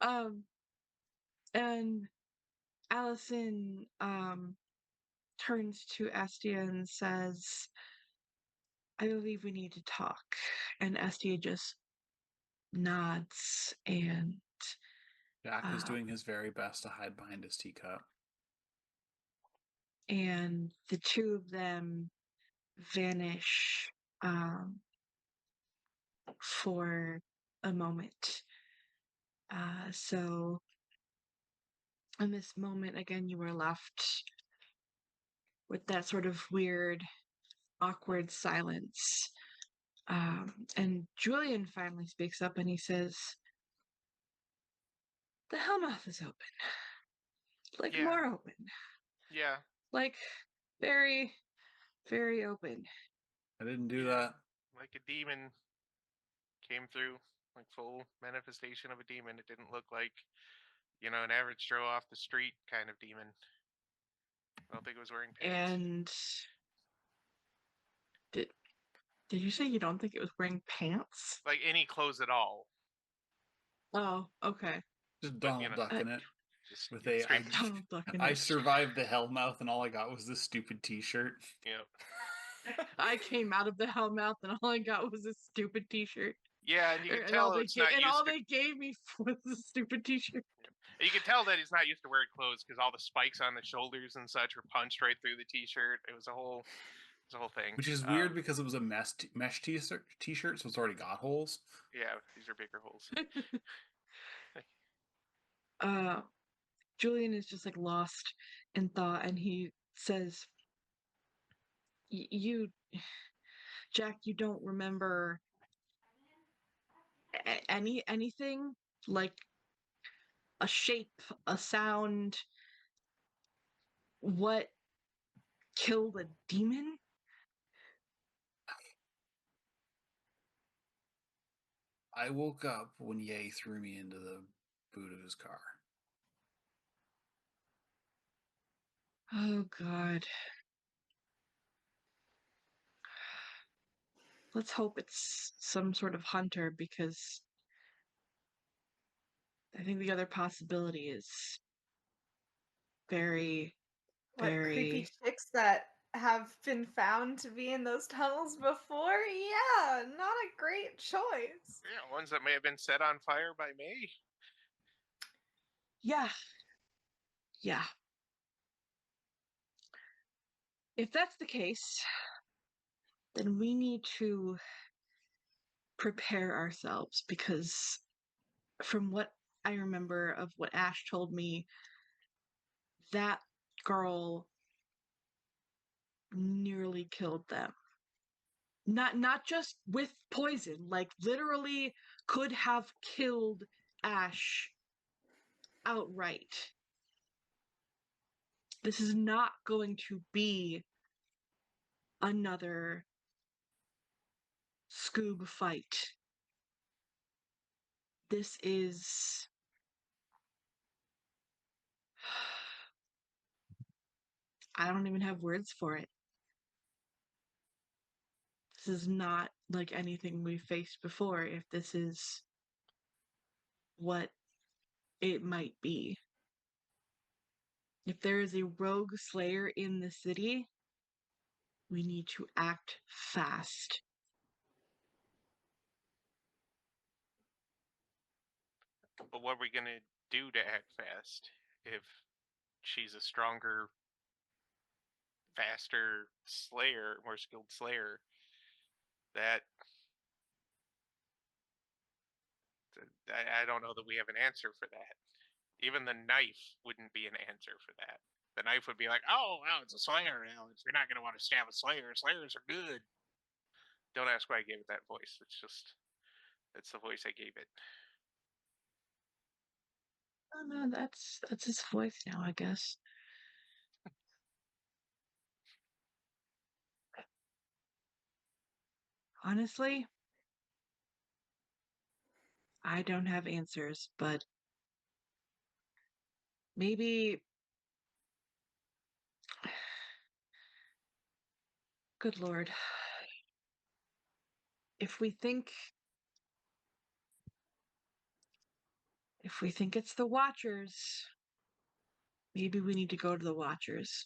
skooka. And Allison turns to Estia and says, I believe we need to talk. And Estia just nods, and Jack is doing his very best to hide behind his teacup. And the two of them vanish for a moment. So in this moment, again, you are left with that sort of weird, awkward silence. And Julian finally speaks up and he says, the Hellmouth is open. Like, Yeah. more open. Yeah. Like, very, very open. I didn't do that. Like a demon came through, like full manifestation of a demon. It didn't look like, an average Joe off the street kind of demon. I don't think it was wearing pants. And did you say you don't think it was wearing pants? Like any clothes at all. Oh, okay. Just But, Donald Duck in it. Just With a, straight. Donald Duck in I it. survived the Hellmouth and all I got was this stupid t-shirt. Yep. I came out of the Hellmouth and all I got was this stupid t-shirt. Yeah, and you can And tell all it's not used all to. they gave me was this stupid t-shirt. You can tell that he's not used to wearing clothes because all the spikes on the shoulders and such were punched right through the t-shirt. It was a whole thing. Which is weird because it was a mesh t-shirt, so it's already got holes. Yeah, these are bigger holes. Julian is just like lost in thought, and he says, "You, Jack, you don't remember anything like a shape, a sound, what killed a demon?" I woke up when Ye threw me into the boot of his car. Oh, God. Let's hope it's some sort of hunter, because I think the other possibility is very, What, creepy very... chicks that have been found to be in those tunnels before? Yeah, not a great choice. Yeah, ones that may have been set on fire by May. Yeah. Yeah. If that's the case, then we need to prepare ourselves, because from what I remember of what Ash told me, that girl nearly killed them. Not just with poison, like literally could have killed Ash outright. This is not going to be another Scoob fight. This is I don't even have words for it. This is not like anything we've faced before, if this is what it might be. If there is a rogue slayer in the city, we need to act fast. But what are we gonna do to act fast if she's a stronger, faster slayer, more skilled slayer? That I don't know that we have an answer for that. Even the knife wouldn't be an answer for that. The knife would be like, oh, well, it's a slayer now. You're not going to want to stab a slayer. Slayers are good. Don't ask why I gave it that voice. It's the voice I gave it. Oh no, that's his voice now, I guess. Honestly, I don't have answers, but maybe good lord. If we think it's the Watchers, maybe we need to go to the Watchers.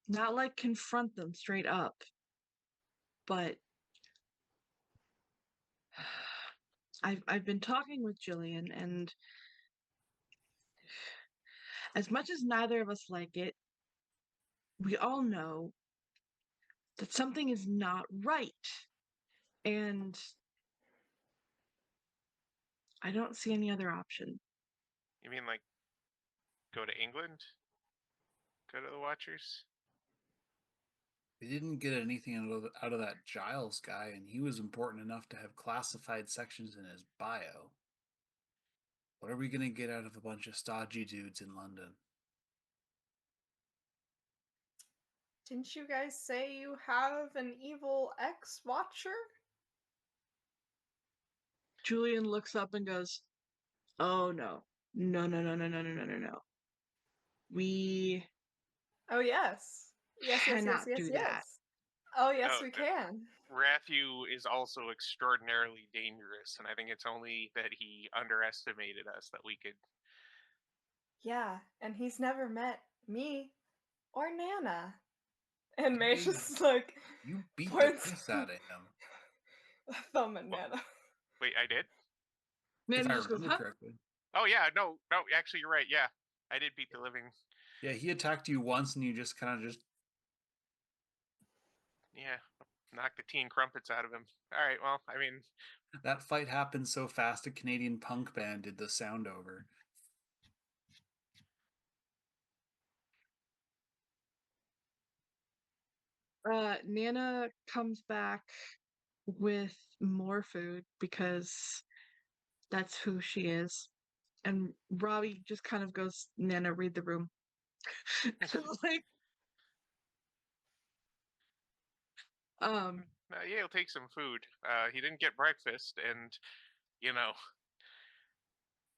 Not like confront them straight up, but I've been talking with Jillian, and as much as neither of us like it, we all know that something is not right. And I don't see any other option. You mean like go to England? Go to the Watchers? We didn't get anything out of that Giles guy, and he was important enough to have classified sections in his bio. What are we going to get out of a bunch of stodgy dudes in London? Didn't you guys say you have an evil ex-watcher? Julian looks up and goes, "Oh no. No, no, no, no, no, no, no, no, no. We Oh yes. Yes, yes, yes, cannot yes, do that." yes. Oh yes, Oh, we can. Rathew is also extraordinarily dangerous, and I think it's only that he underestimated us that we could. Yeah, and he's never met me or Nana. And Mage Hey, just like you beat the points piss out of him, thumb at What? Nana. Wait, I did? if Nana I just goes, remember "Huh?" correctly. Oh yeah, no, actually you're right. Yeah, I did beat the living. Yeah, he attacked you once, and you just kind of just. Yeah, knocked the tea and crumpets out of him. All right, well, I mean, That fight happened so fast, a Canadian punk band did the sound over. Nana comes back with more food because that's who she is. And Robbie just kind of goes, "Nana, read the room." Like, um, yeah, he'll take some food. He didn't get breakfast, and you know,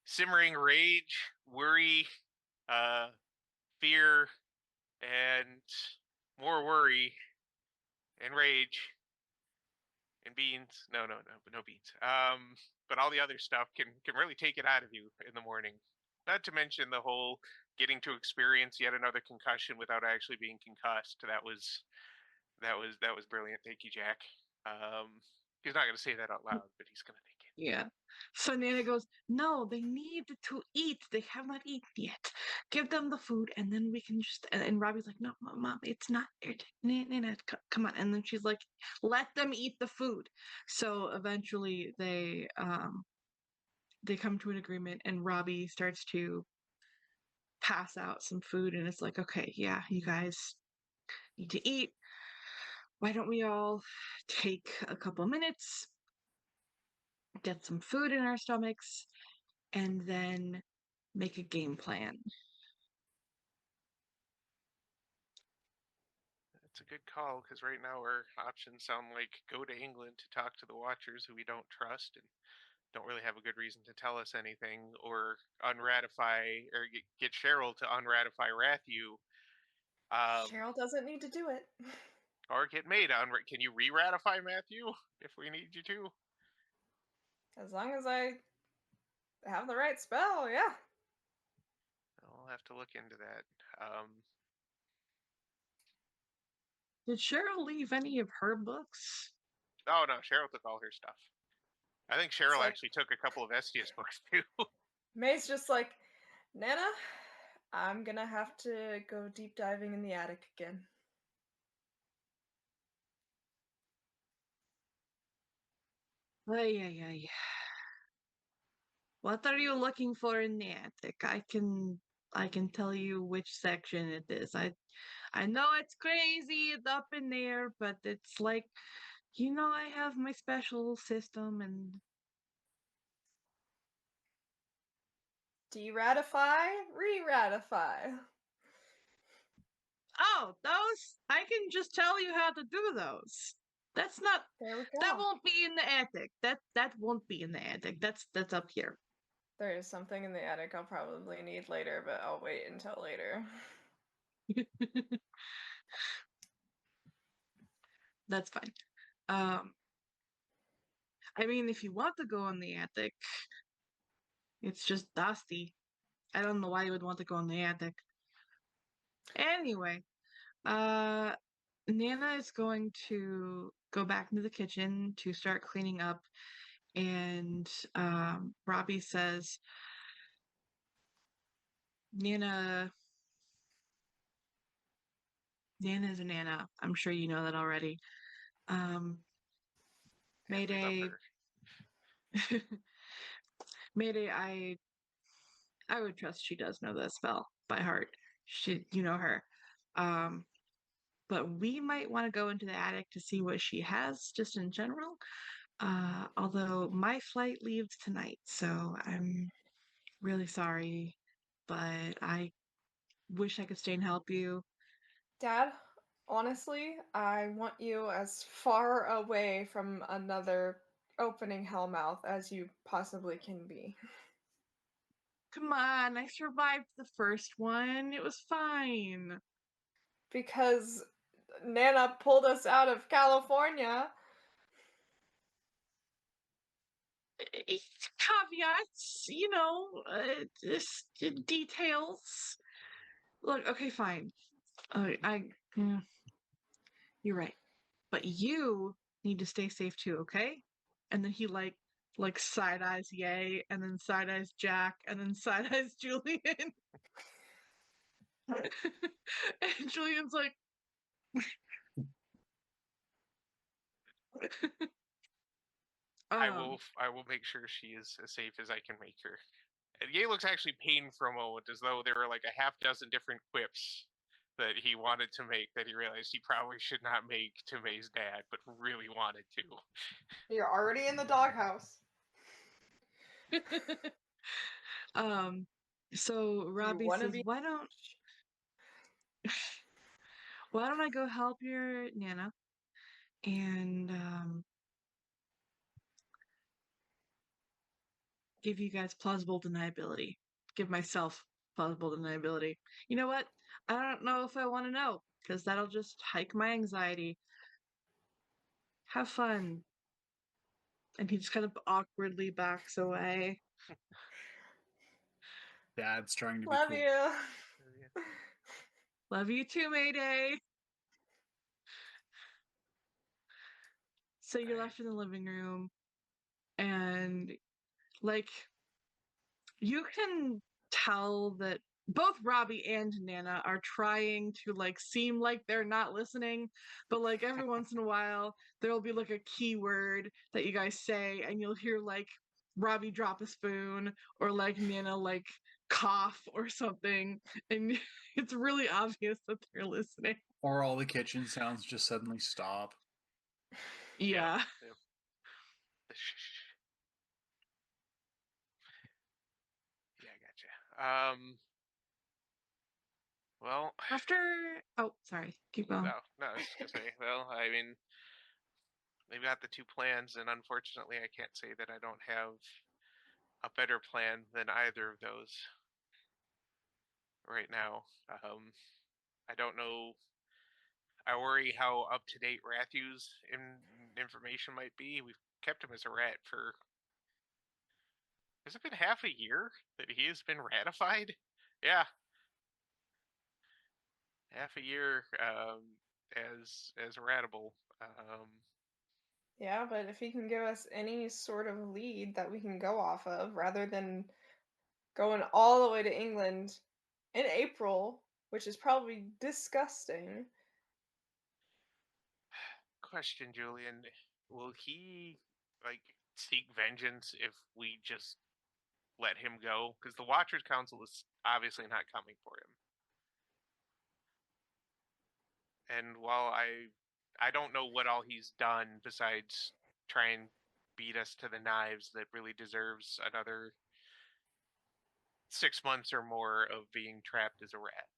simmering rage, worry, uh, fear, and more worry and rage and beans. No beans. But all the other stuff can really take it out of you in the morning. Not to mention the whole getting to experience yet another concussion without actually being concussed. That was brilliant. Thank you, Jack. He's not going to say that out loud, but he's going to think it. yeah. So Nana goes, "No, they need to eat. They have not eaten yet. Give them the food, and then we can just." And Robbie's like, "No, mom, it's not. Nana, come on." And then she's like, "Let them eat the food." So eventually they come to an agreement, and Robbie starts to pass out some food, and it's like, "Okay, yeah, you guys need to eat. Why don't we all take a couple minutes, get some food in our stomachs, and then make a game plan?" It's a good call, because right now our options sound like go to England to talk to the Watchers who we don't trust and don't really have a good reason to tell us anything, or unratify or get Cheryl to unratify Rathu, Cheryl doesn't need to do it. or get May to can you re-ratify Matthew if we need you to? As long as I have the right spell, yeah. I'll have to look into that. Did Cheryl leave any of her books? Oh no, Cheryl took all her stuff. I think Cheryl like- actually took a couple of Estius books too. May's just like, Nana, I'm gonna have to go deep diving in the attic again. Ay, ay, ay. What are you looking for in the attic? I can tell you which section it is. I know it's crazy, it's up in there, but it's like, I have my special system and De-ratify, re-ratify. oh, those I can just tell you how to do those. That's not There we that go. won't be in the attic. That won't be in the attic. That's up here. There is something in the attic I'll probably need later, but I'll wait until later. That's fine. I mean, if you want to go in the attic, it's just dusty. I don't know why you would want to go in the attic. Anyway, uh, Nana is going to go back into the kitchen to start cleaning up, and Robbie says, Nana is a Nana. I'm sure you know that already. And we love Mayday. her. Mayday, I would trust she does know that spell by heart. You know her. But we might want to go into the attic to see what she has just in general. Although my flight leaves tonight, so I'm really sorry, but I wish I could stay and help you. Dad, honestly, I want you as far away from another opening hellmouth as you possibly can be. Come on, I survived the first one. It was fine. Because Nana pulled us out of California. Caveats, just details. Look, okay, fine. Yeah, you're right. But you need to stay safe too, okay? And then he like side eyes Yay, and then side eyes Jack, and then side eyes Julian. And Julian's like, I will make sure she is as safe as I can make her. And Ye looks actually pained for a moment, as though there were like a half dozen different quips that he wanted to make that he realized he probably should not make to May's dad, but really wanted to. You're already in the doghouse. So Robbie wanna says, be- why don't I go help your Nana and give you guys plausible deniability. Give myself plausible deniability. You know what? I don't know if I want to know, because that'll just hike my anxiety. Have fun. And he just kind of awkwardly backs away. Dad's trying to be Love cool. you. Love you too, Mayday. So you're left in the living room, and like you can tell that both Robbie and Nana are trying to like seem like they're not listening, but like every once in a while there'll be like a keyword that you guys say, and you'll hear like Robbie drop a spoon or like Nana like cough or something, and it's really obvious that they're listening. Or all the kitchen sounds just suddenly stop. Yeah. Yeah, I gotcha. Well, Oh, sorry. Keep going. no, I was just gonna say. Well, I mean, they've got the two plans, and unfortunately, I can't say that I don't have a better plan than either of those right now. I don't know. I worry how up to date Rathu's information might be. We've kept him as a rat for. Has it been half a year that he has been ratified? Yeah, half a year as ratable. Yeah, but if he can give us any sort of lead that we can go off of, rather than going all the way to England in April, which is probably disgusting. Question, Julian. Will he like seek vengeance if we just let him go? Because the Watchers Council is obviously not coming for him. And while I don't know what all he's done besides try and beat us to the knives, that really deserves another 6 months or more of being trapped as a rat.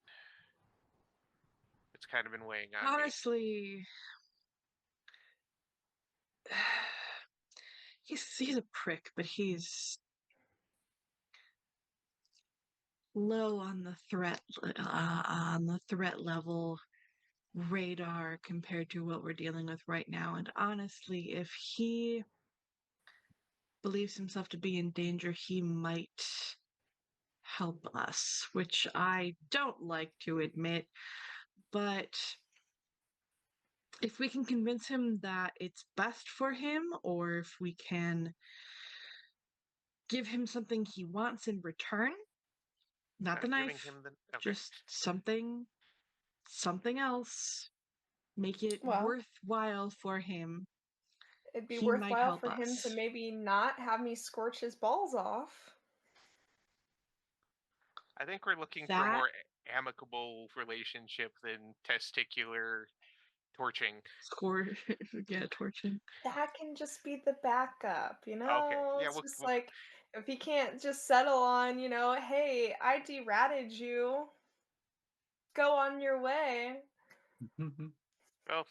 It's kind of been weighing on me. Honestly, he's a prick, but he's low on the threat level radar compared to what we're dealing with right now. And honestly, if he believes himself to be in danger, he might help us, which I don't like to admit. But if we can convince him that it's best for him, or if we can give him something he wants in return, not the Giving knife, him the okay. just something else, make it Well, worthwhile for him, it'd be he might worthwhile help for him to us. maybe not have me scorch his balls off. I think we're looking for a That more amicable relationship than testicular torching. score, yeah, torching. That can just be the backup, you Okay, know? yeah, It's just we'll like, if he can't just settle on, hey, I deratted you, go on your way. well,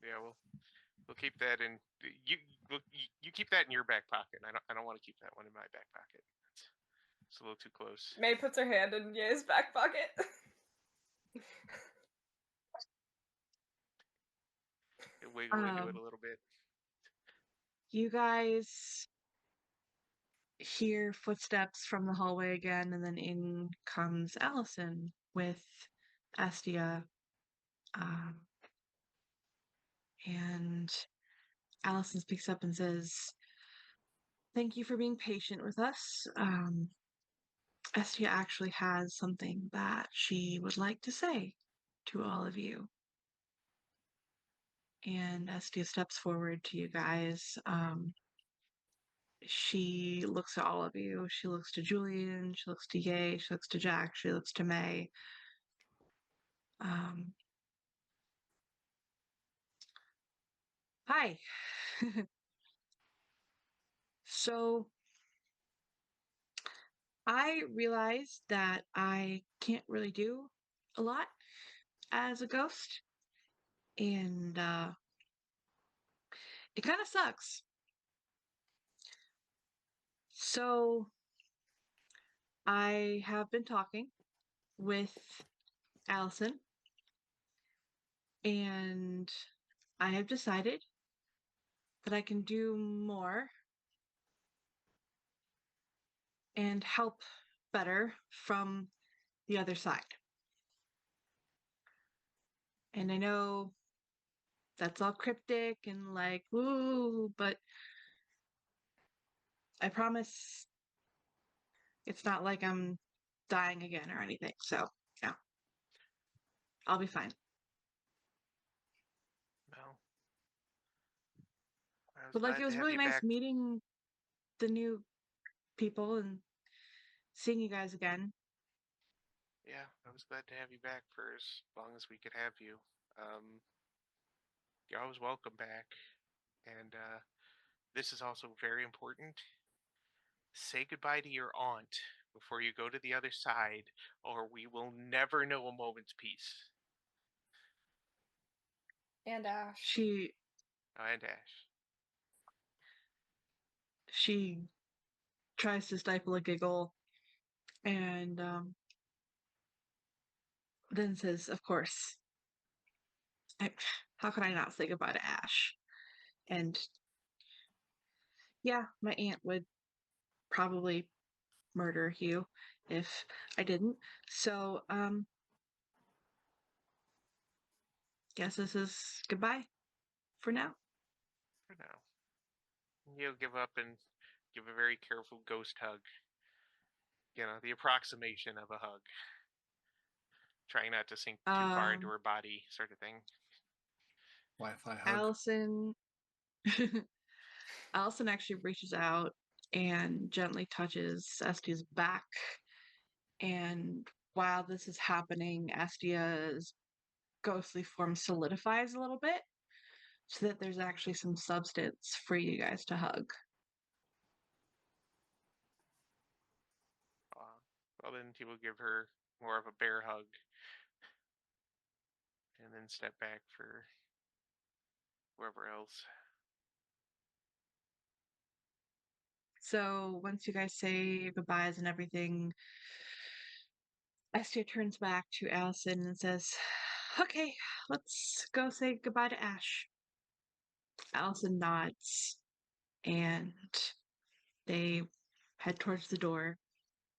yeah, we'll keep that in. You keep that in your back pocket. I don't want to keep that one in my back pocket. It's a little too close. May puts her hand in Ye's back pocket. Wiggle into it a little bit. You guys hear footsteps from the hallway again, and then in comes Allison with Estia. Um, and Allison speaks up and says, "Thank you for being patient with us. Estia actually has something that she would like to say to all of you." And Estia steps forward to you guys. She looks at all of you. She looks to Julian. She looks to Ye. She looks to Jack. She looks to May. Um, Hi. So I realized that I can't really do a lot as a ghost, and it kind of sucks. So I have been talking with Allison, and I have decided that I can do more and help better from the other side. And I know that's all cryptic and like, ooh, but I promise it's not like I'm dying again or anything. So, yeah, I'll be fine. Well, I was But like, glad it to was have really you nice back. meeting the new people and seeing you guys again. Yeah, I was glad to have you back for as long as we could have you. Um, you're always welcome back. And this is also very important. Say goodbye to your aunt before you go to the other side, or we will never know a moment's peace. And Ash. She Oh, and Ash. tries to stifle a giggle and then says, "Of course. How can I not say goodbye to Ash?" And yeah, my aunt would probably murder you if I didn't. So, guess this is goodbye for now. For now. He'll give up and give a very careful ghost hug. The approximation of a hug. Trying not to sink too far into her body, sort of thing. Wi-Fi hug. Allison actually reaches out and gently touches Estia's back. And while this is happening, Estia's ghostly form solidifies a little bit so that there's actually some substance for you guys to hug. Well, then he will give her more of a bear hug. And then step back for whoever else. So once you guys say your goodbyes and everything, Estia turns back to Allison and says, "Okay, let's go say goodbye to Ash." Allison nods and they head towards the door.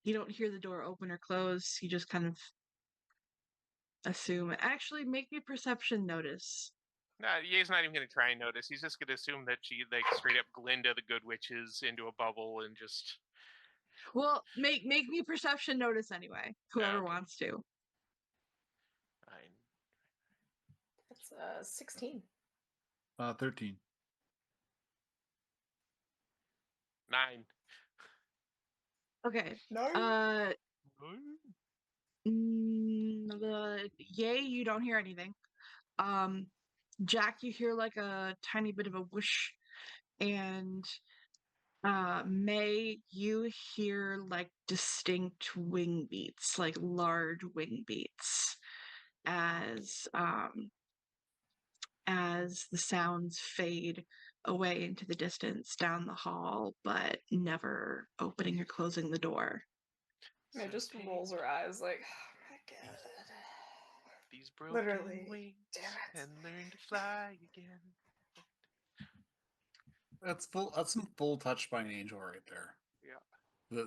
You don't hear the door open or close. You just kind of assume. Actually, make me perception notice. No, he's not even going to try and notice. He's just going to assume that she, straight up Glinda the Good Witches into a bubble and just... Well, make me perception notice anyway. Whoever wants to. Fine. That's 16. 13. 9. Okay. No. Yay, you don't hear anything. Jack, you hear like a tiny bit of a whoosh, and May, you hear like distinct wing beats, like large wing beats, as the sounds fade away into the distance down the hall, but never opening or closing the door. May just rolls her eyes like, oh my god. These broken Literally. wings Damn it. and learn to fly again. That's some full touch by an angel right there. Yeah.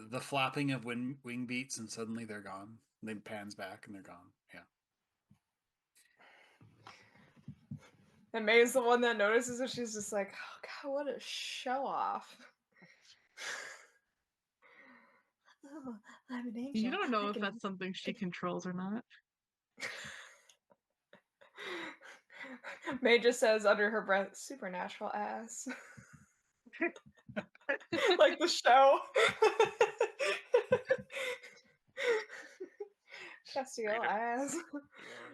The flapping of wing beats and suddenly they're gone. And then pans back and they're gone. Yeah. And May's the one that notices it. She's just like, oh god, what a show off. Oh, I'm an angel. You don't know if that's something she controls or not. May just says under her breath, supernatural ass. Like the show. Castiel ass.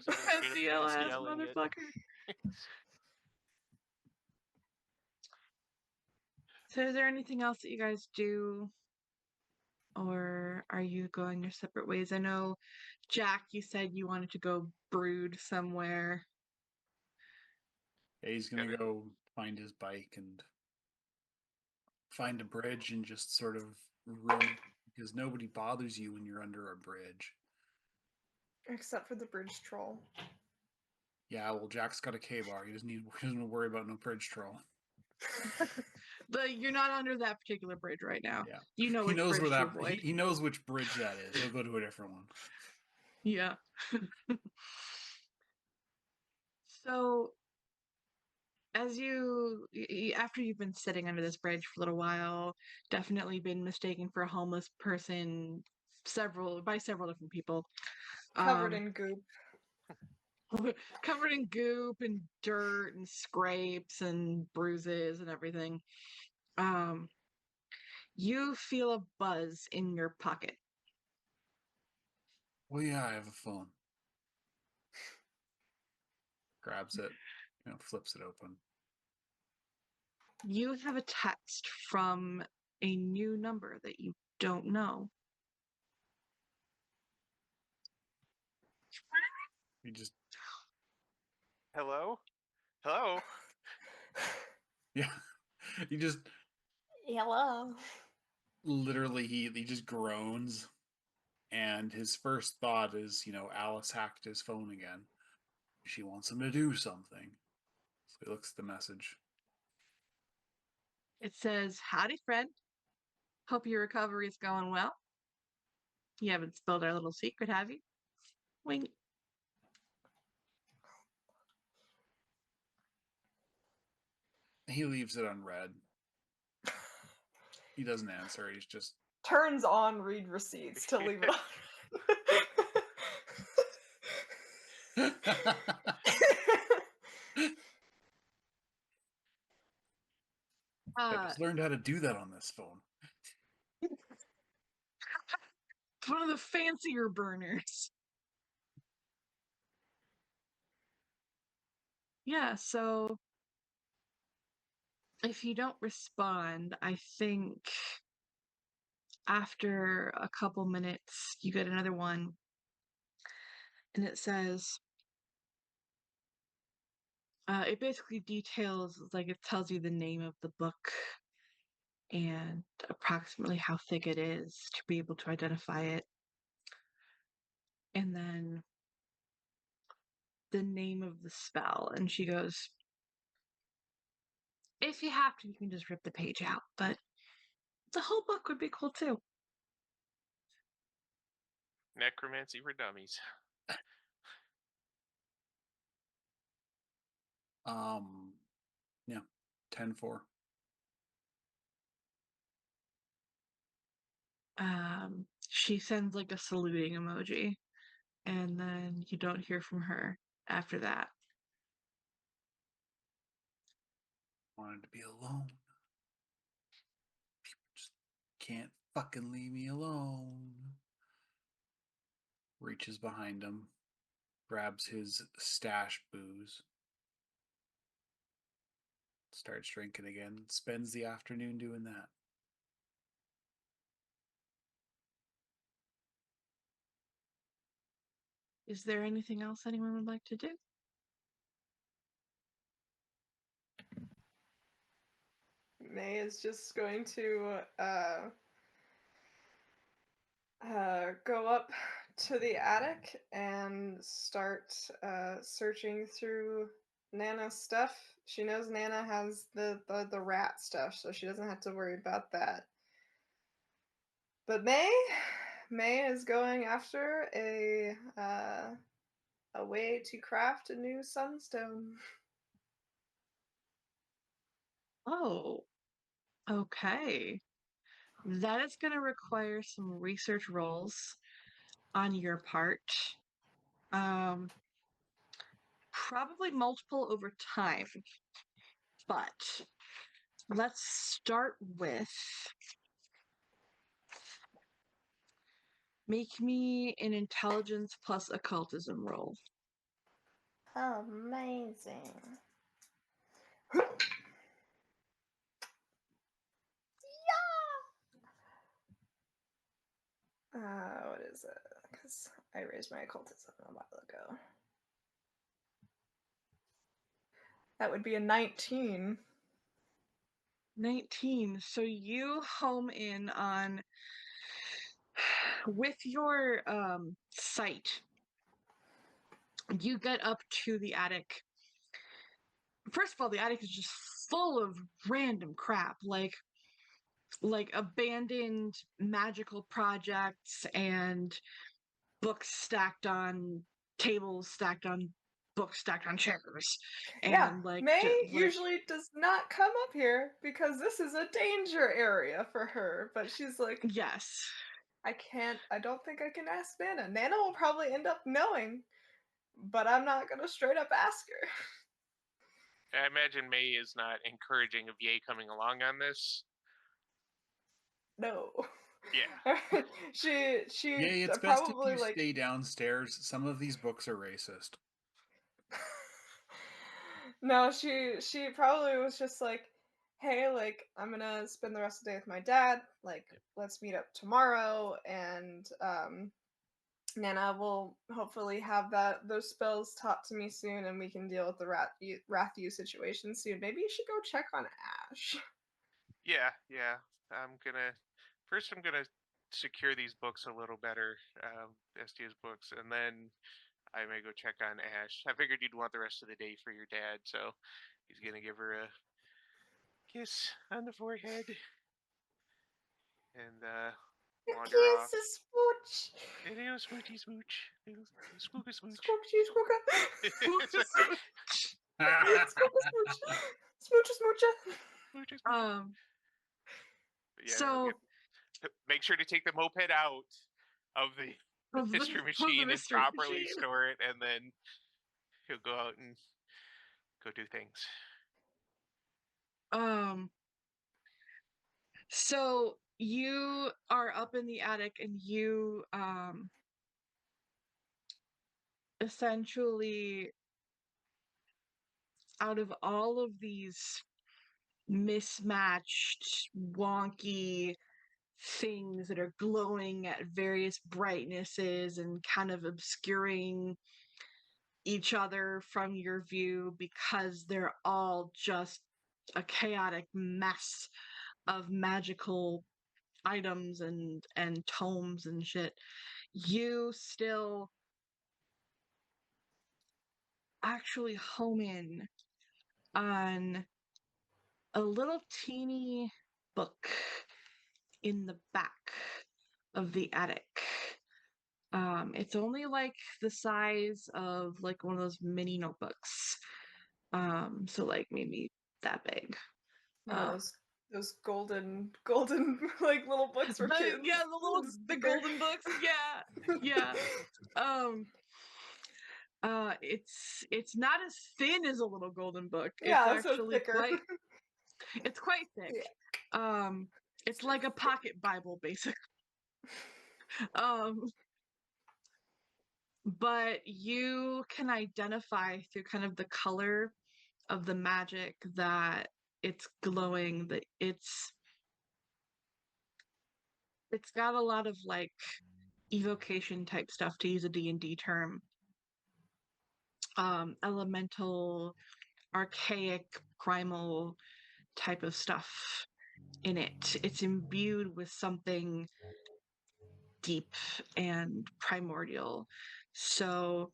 Castiel ass, motherfucker. So is there anything else that you guys do? Or are you going your separate ways? I know, Jack, you said you wanted to go brood somewhere. Yeah, he's gonna go find his bike and find a bridge and just sort of roam, because nobody bothers you when you're under a bridge. Except for the bridge troll. Yeah, well, Jack's got a K-bar. He doesn't worry about no bridge troll. But you're not under that particular bridge right now. Yeah, You know which bridge to avoid. He knows which bridge that is. He'll go to a different one. Yeah. So, after you've been sitting under this bridge for a little while, definitely been mistaken for a homeless person by several different people. Covered in goop. Covered in goop and dirt and scrapes and bruises and everything. You feel a buzz in your pocket. Well, yeah, I have a phone. Grabs it, flips it open. You have a text from a new number that you don't know. He just Hello? Hello? yeah. He just Hello. literally he just groans, and his first thought is, Alice hacked his phone again. She wants him to do something. So he looks at the message. It says, "Howdy, friend. Hope your recovery is going well. You haven't spilled our little secret, have you?" Wink. He leaves it unread. He doesn't answer. He's just Turns on read receipts to leave it on. I just learned how to do that on this phone. It's one of the fancier burners. Yeah, so if you don't respond, I think after a couple minutes, you get another one, and it says, it basically details, like, it tells you the name of the book and approximately how thick it is to be able to identify it. And then the name of the spell. And she goes, "If you have to, you can just rip the page out, but the whole book would be cool too." Necromancy for dummies. Yeah, 10-4. She sends like a saluting emoji, and then you don't hear from her after that. Wanted to be alone. People just can't fucking leave me alone. Reaches behind him, grabs his stash booze, starts drinking again, spends the afternoon doing that. Is there anything else anyone would like to do? May is just going to go up to the attic and start searching through Nana's stuff. She knows Nana has the rat stuff, so she doesn't have to worry about that. But May is going after a way to craft a new sunstone. Oh, okay. That is going to require some research rolls on your part. Probably multiple over time. But let's start with, make me an intelligence plus occultism roll. Amazing. What is it? Because I raised my occultism a while ago. That would be a 19. 19. So you home in on, with your sight, you get up to the attic. First of all, the attic is just full of random crap, like abandoned magical projects and books stacked on tables, stacked on books, stacked on chairs, Yeah, and May usually does not come up here because this is a danger area for her. But she's like, yes, I don't think I can ask Nana. Nana will probably end up knowing, but I'm not going to straight up ask her. I imagine May is not encouraging of Ye coming along on this. No. Yeah. she Yay, it's best if probably you like stay downstairs. Some of these books are racist. No, she probably was just like, hey, like I'm gonna spend the rest of the day with my dad. Like, let's meet up tomorrow and Nana will hopefully have those spells taught to me soon, and we can deal with the Rathu situation soon. Maybe you should go check on Ash. Yeah. I'm gonna secure these books a little better, Estia's books, and then I may go check on Ash. I figured you'd want the rest of the day for your dad, so he's gonna give her a kiss on the forehead and wander off. Kiss a smooch. And a smoochy smooch. Spooka smooch. Smoochy smooka. Ah, Smooka smooch. Smoocha smoocha. Smooches, smooches. Yeah, So make sure to take the moped out of the of the, mystery of the machine and mystery properly machine. store it, and then he'll go out and go do things. So you are up in the attic and you essentially, out of all of these mismatched, wonky things that are glowing at various brightnesses and kind of obscuring each other from your view because they're all just a chaotic mess of magical items and tomes and shit, you still actually home in on a little teeny book in the back of the attic. It's only like the size of like one of those mini notebooks. So like maybe that big. Those golden like little books for kids. Yeah, the golden books. Yeah. It's not as thin as a little golden book. Yeah, It's so actually thicker. quite thick. Yeah. It's like a pocket Bible, basically. But you can identify through kind of the color of the magic that it's glowing, that it's got a lot of like evocation type stuff, to use a D&D term. Elemental, archaic, primal type of stuff in it. It's imbued with something deep and primordial. So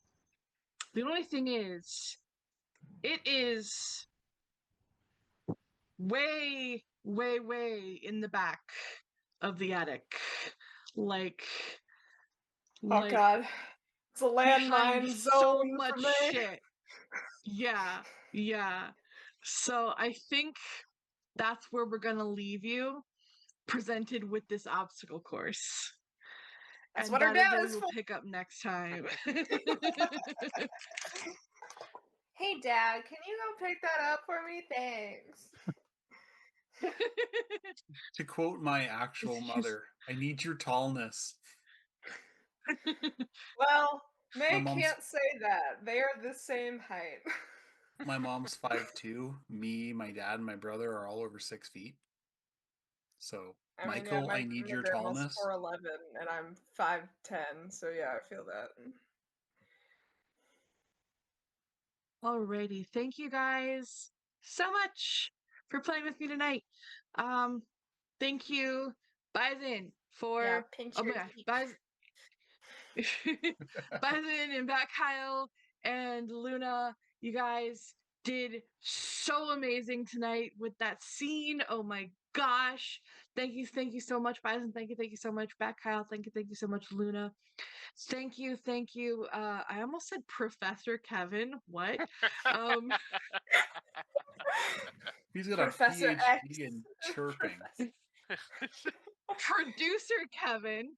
the only thing is, it is way, way, way in the back of the attic. Like Oh god. It's a landmine zone so much for me. shit. Yeah. So I think that's where we're gonna leave you, presented with this obstacle course. That's and what our that is dad what is we will for. pick up next time. Hey Dad, can you go pick that up for me? Thanks. to quote my actual mother, I need your tallness. Well, May My mom's- can't say that. They are the same height. My mom's 5'2". Me, my dad, and my brother are all over 6 feet. So, I mean, Michael, yeah, I need my your grandma's tallness. 4'11", and I'm 5'10", so yeah, I feel that. Alrighty, thank you guys so much for playing with me tonight. Thank you, Bison, for Yeah, pinch oh my your gosh, cheek. Bison and Back Kyle and Luna, you guys did so amazing tonight with that scene. Oh my gosh. Thank you so much, Bison. Thank you so much, Back Kyle. Thank you so much, Luna. Thank you. I almost said Professor Kevin. What? He's got Professor a X. PhD in chirping. Producer Kevin.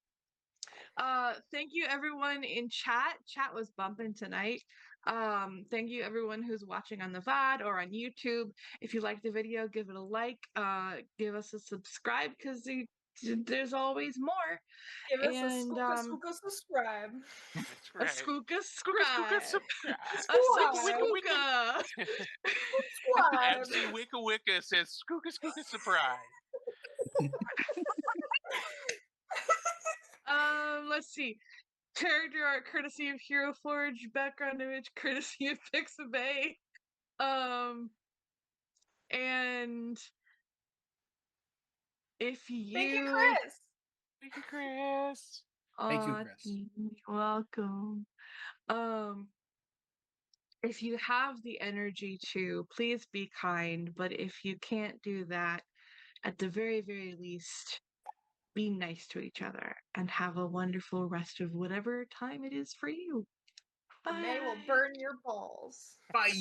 Thank you everyone in chat. Chat was bumping tonight. Thank you everyone who's watching on the VOD or on YouTube. If you like the video, give it a like, give us a subscribe, because there's always more. Give us a skooka subscribe. That's right. A skooka Skooka subscribe. subscribe. A Subscribe. skooka. MC Wicca Wicca says skooka surprise. Let's see. Character art courtesy of Hero Forge, background image courtesy of Pixabay. And if you Thank you, Chris. Thank you, Chris. Thank you, Aw, Chris. you're welcome. If you have the energy to, please be kind, but if you can't do that, at the very, very least, be nice to each other and have a wonderful rest of whatever time it is for you. May will Bye. burn your balls. Bye.